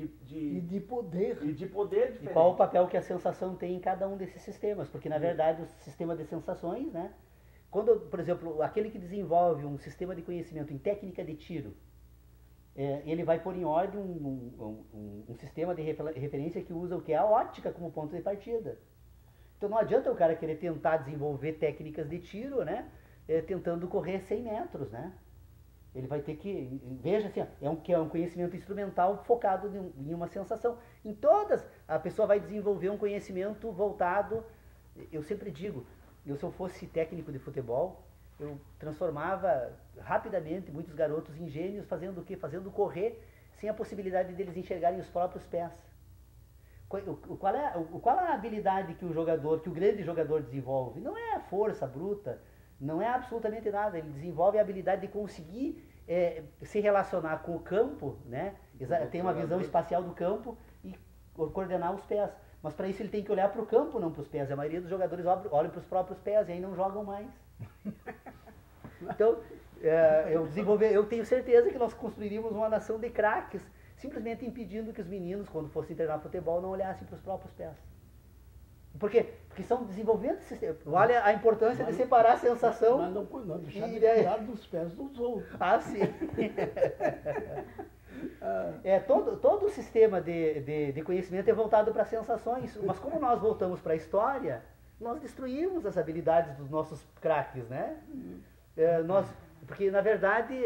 e de poder. E de poder diferente. E qual o papel que a sensação tem em cada um desses sistemas? Porque, na verdade, o sistema de sensações, né? Quando, por exemplo, aquele que desenvolve um sistema de conhecimento em técnica de tiro, ele vai pôr em ordem um sistema de referência que usa o que? A ótica como ponto de partida. Então não adianta o cara querer tentar desenvolver técnicas de tiro, né? Tentando correr 100 metros, né? Ele vai ter que, veja assim, é um conhecimento instrumental focado em uma sensação. Em todas, a pessoa vai desenvolver um conhecimento voltado, eu sempre digo, se eu fosse técnico de futebol, eu transformava rapidamente muitos garotos em gênios fazendo o quê? Fazendo correr sem a possibilidade deles enxergarem os próprios pés. Qual é a habilidade que o grande jogador desenvolve? Não é a força bruta, não é absolutamente nada. Ele desenvolve a habilidade de conseguir se relacionar com o campo, né? Tem uma visão espacial do campo e coordenar os pés. Mas para isso ele tem que olhar para o campo, não para os pés. A maioria dos jogadores olham para os próprios pés e aí não jogam mais. Então, eu tenho certeza que nós construiríamos uma nação de craques, simplesmente impedindo que os meninos, quando fossem treinar futebol, não olhassem para os próprios pés. Por quê? Porque são desenvolvimentos sistemas. Olha a importância de separar a sensação. Mas não deixar de cuidar dos pés dos outros. Ah, sim. Todo o sistema de conhecimento é voltado para sensações, mas como nós voltamos para a história, nós destruímos as habilidades dos nossos craques, né? Porque, na verdade,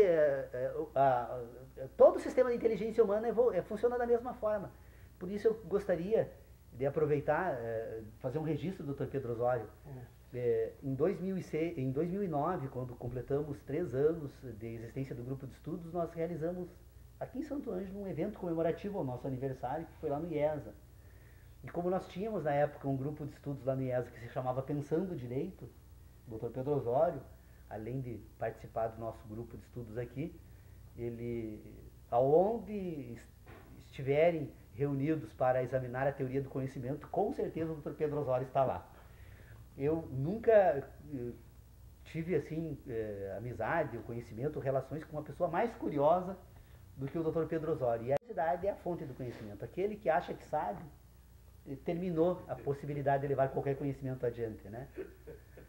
todo o sistema de inteligência humana funciona da mesma forma. Por isso eu gostaria de aproveitar, fazer um registro do Dr. Pedro Osório. Em 2009, quando completamos 3 anos de existência do grupo de estudos, nós realizamos aqui em Santo Ângelo um evento comemorativo ao nosso aniversário, que foi lá no IESA. E como nós tínhamos na época um grupo de estudos lá no IESA que se chamava Pensando Direito, o Dr. Pedro Osório, além de participar do nosso grupo de estudos aqui, aonde estiverem reunidos para examinar a teoria do conhecimento, com certeza o Dr. Pedro Osório está lá. Eu nunca tive assim amizade, ou conhecimento, ou relações com uma pessoa mais curiosa do que o Dr. Pedro Osório. E a curiosidade é a fonte do conhecimento. Aquele que acha que sabe, terminou a possibilidade de levar qualquer conhecimento adiante, né?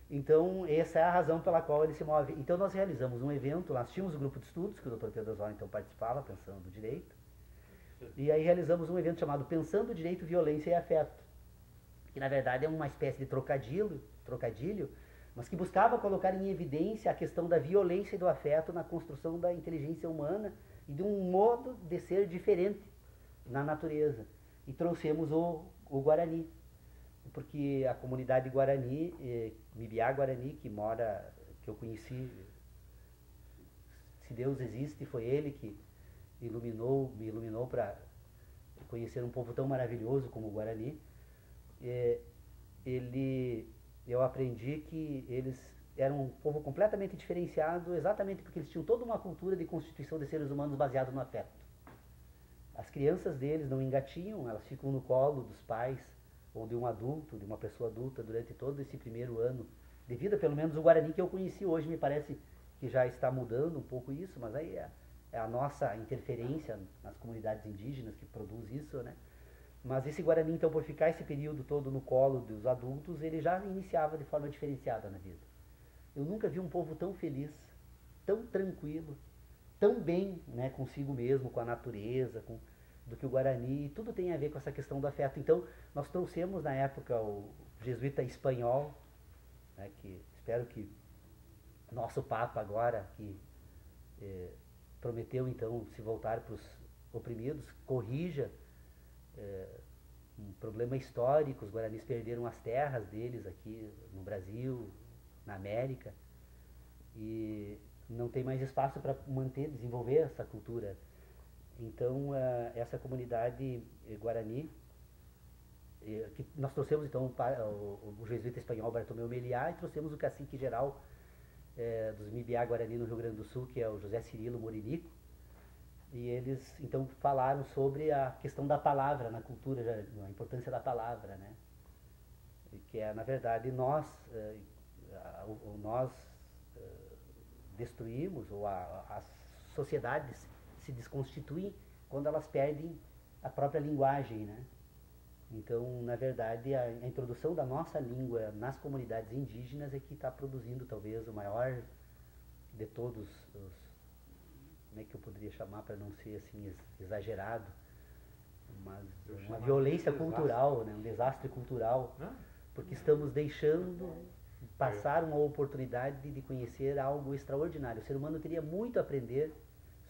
Então, essa é a razão pela qual ele se move. Então, nós realizamos um evento, nós tínhamos um grupo de estudos, que o Dr. Pedro Osório então participava, Pensando Direito, e aí realizamos um evento chamado Pensando Direito, Violência e Afeto, que na verdade é uma espécie de trocadilho, mas que buscava colocar em evidência a questão da violência e do afeto na construção da inteligência humana e de um modo de ser diferente na natureza. E trouxemos o Guarani, porque a comunidade Guarani, Mibiá Guarani, que eu conheci, se Deus existe, foi ele que me iluminou para conhecer um povo tão maravilhoso como o Guarani. Eu aprendi que eles eram um povo completamente diferenciado, exatamente porque eles tinham toda uma cultura de constituição de seres humanos baseado no afeto. As crianças deles não engatinham, elas ficam no colo dos pais ou de um adulto, de uma pessoa adulta durante todo esse primeiro ano de vida. Pelo menos o Guarani que eu conheci hoje me parece que já está mudando um pouco isso, mas aí é a nossa interferência nas comunidades indígenas que produz isso, né? Mas esse Guarani, então, por ficar esse período todo no colo dos adultos, ele já iniciava de forma diferenciada na vida. Eu nunca vi um povo tão feliz, tão tranquilo, tão bem, né, consigo mesmo, com a natureza, do que o Guarani. E tudo tem a ver com essa questão do afeto. Então, nós trouxemos na época o jesuíta espanhol, né, que espero que nosso Papa agora, que prometeu então se voltar para os oprimidos, corrija um problema histórico. Os guaranis perderam as terras deles aqui no Brasil, na América, e não tem mais espaço para desenvolver essa cultura. Então, essa comunidade Guarani, que nós trouxemos então o jesuíta espanhol Bartolomeu Meliá, e trouxemos o cacique geral dos Mibiá Guarani no Rio Grande do Sul, que é o José Cirilo Morinico, e eles então falaram sobre a questão da palavra na cultura, a importância da palavra, né? Que é, na verdade, nós destruímos, ou as sociedades se desconstituem quando elas perdem a própria linguagem, né? Então, na verdade, a introdução da nossa língua nas comunidades indígenas é que está produzindo talvez o maior de todos os, como é que eu poderia chamar para não ser assim exagerado, mas uma violência cultural, né? Um desastre cultural, porque estamos deixando passar uma oportunidade de conhecer algo extraordinário. O ser humano teria muito a aprender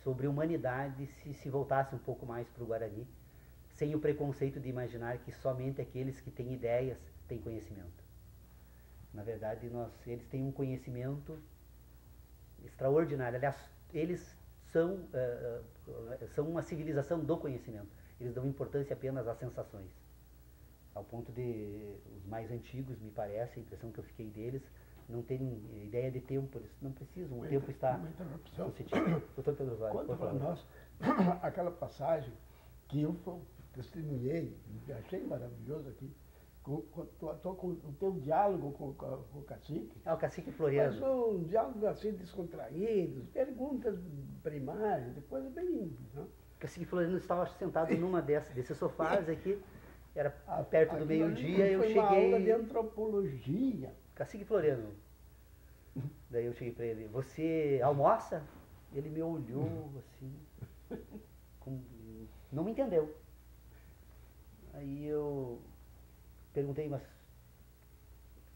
sobre humanidade se voltasse um pouco mais para o Guarani, sem o preconceito de imaginar que somente aqueles que têm ideias têm conhecimento. Na verdade, eles têm um conhecimento extraordinário. Aliás, eles são uma civilização do conhecimento. Eles dão importância apenas às sensações. Ao ponto de os mais antigos, me parece, a impressão que eu fiquei deles, não terem ideia de tempo. Eles não precisam, o tempo está suscetível. Doutor Pedro Osório, conta para nós aquela passagem que eu testemunhei, achei maravilhoso aqui, com o teu diálogo com o cacique. O cacique Floriano. Mas um diálogo assim descontraído, perguntas primárias, depois bem... Não? O cacique Floriano estava sentado numa desses sofás aqui, era perto do meio-dia, eu cheguei... Foi uma aula de antropologia. Cacique Floriano. Daí eu cheguei para ele, você almoça? Ele me olhou assim, não me entendeu. Aí eu perguntei, mas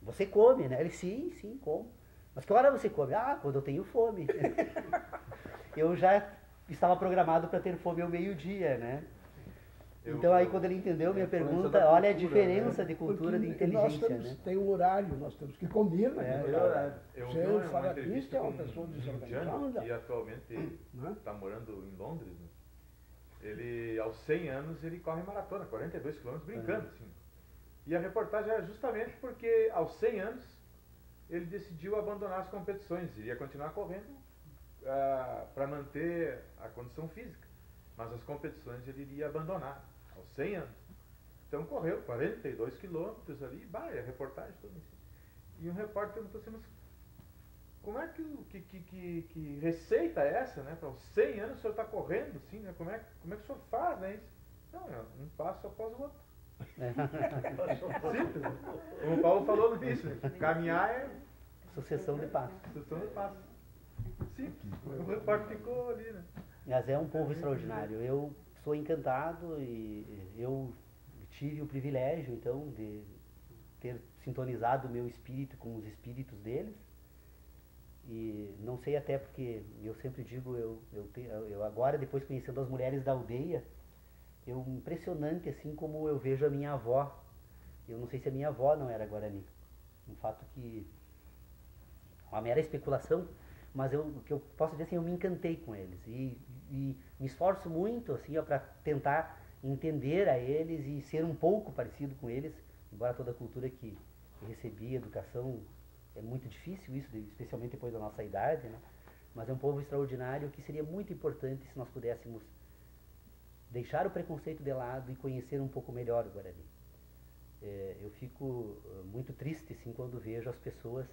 você come, né? Ele, sim, como. Mas que hora você come? Quando eu tenho fome. Eu já estava programado para ter fome ao meio-dia, né? Então aí quando ele entendeu minha pergunta, olha a diferença, né? De cultura, de inteligência, nós tem um horário, nós temos que comer, né? Eu vi uma entrevista com uma pessoa indiano que atualmente está morando em Londres, né? Ele, aos 100 anos, ele corre maratona, 42 km, brincando, assim. E a reportagem era justamente porque, aos 100 anos, ele decidiu abandonar as competições. Iria continuar correndo para manter a condição física. Mas as competições ele iria abandonar, aos 100 anos. Então, correu 42 quilômetros ali, a reportagem toda assim. E um repórter perguntou assim, mas como é que receita é essa, né? Para os 100 anos o senhor está correndo, assim, né? Como é que o senhor faz, né? Isso? Não, é um passo após o outro. Simples, né? Como o Paulo falou no início, né? Caminhar é... Sucessão de passos. Sucessão de passos. Simples. O repórter ficou ali, né? Mas é um povo extraordinário. Eu sou encantado e eu tive o privilégio, então, de ter sintonizado o meu espírito com os espíritos deles. E não sei até porque, eu sempre digo, eu agora, depois conhecendo as mulheres da aldeia, impressionante assim como eu vejo a minha avó. Eu não sei se a minha avó não era Guarani. Um fato que, uma mera especulação, mas o que eu posso dizer assim, eu me encantei com eles. E me esforço muito assim, para tentar entender a eles e ser um pouco parecido com eles, embora toda a cultura que recebi, educação, é muito difícil isso, especialmente depois da nossa idade, né? Mas é um povo extraordinário que seria muito importante se nós pudéssemos deixar o preconceito de lado e conhecer um pouco melhor o Guarani. Eu fico muito triste assim, quando vejo as pessoas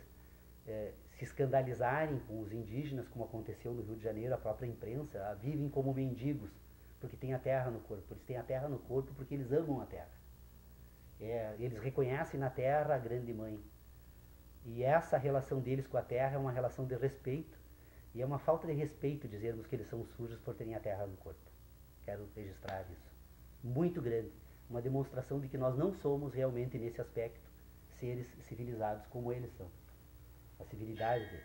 se escandalizarem com os indígenas, como aconteceu no Rio de Janeiro, a própria imprensa, vivem como mendigos, porque têm a terra no corpo. Eles têm a terra no corpo porque eles amam a terra. Eles reconhecem na terra a grande mãe. E essa relação deles com a terra é uma relação de respeito, e é uma falta de respeito dizermos que eles são sujos por terem a terra no corpo. Quero registrar isso. Muito grande. Uma demonstração de que nós não somos realmente, nesse aspecto, seres civilizados como eles são. A civilidade deles.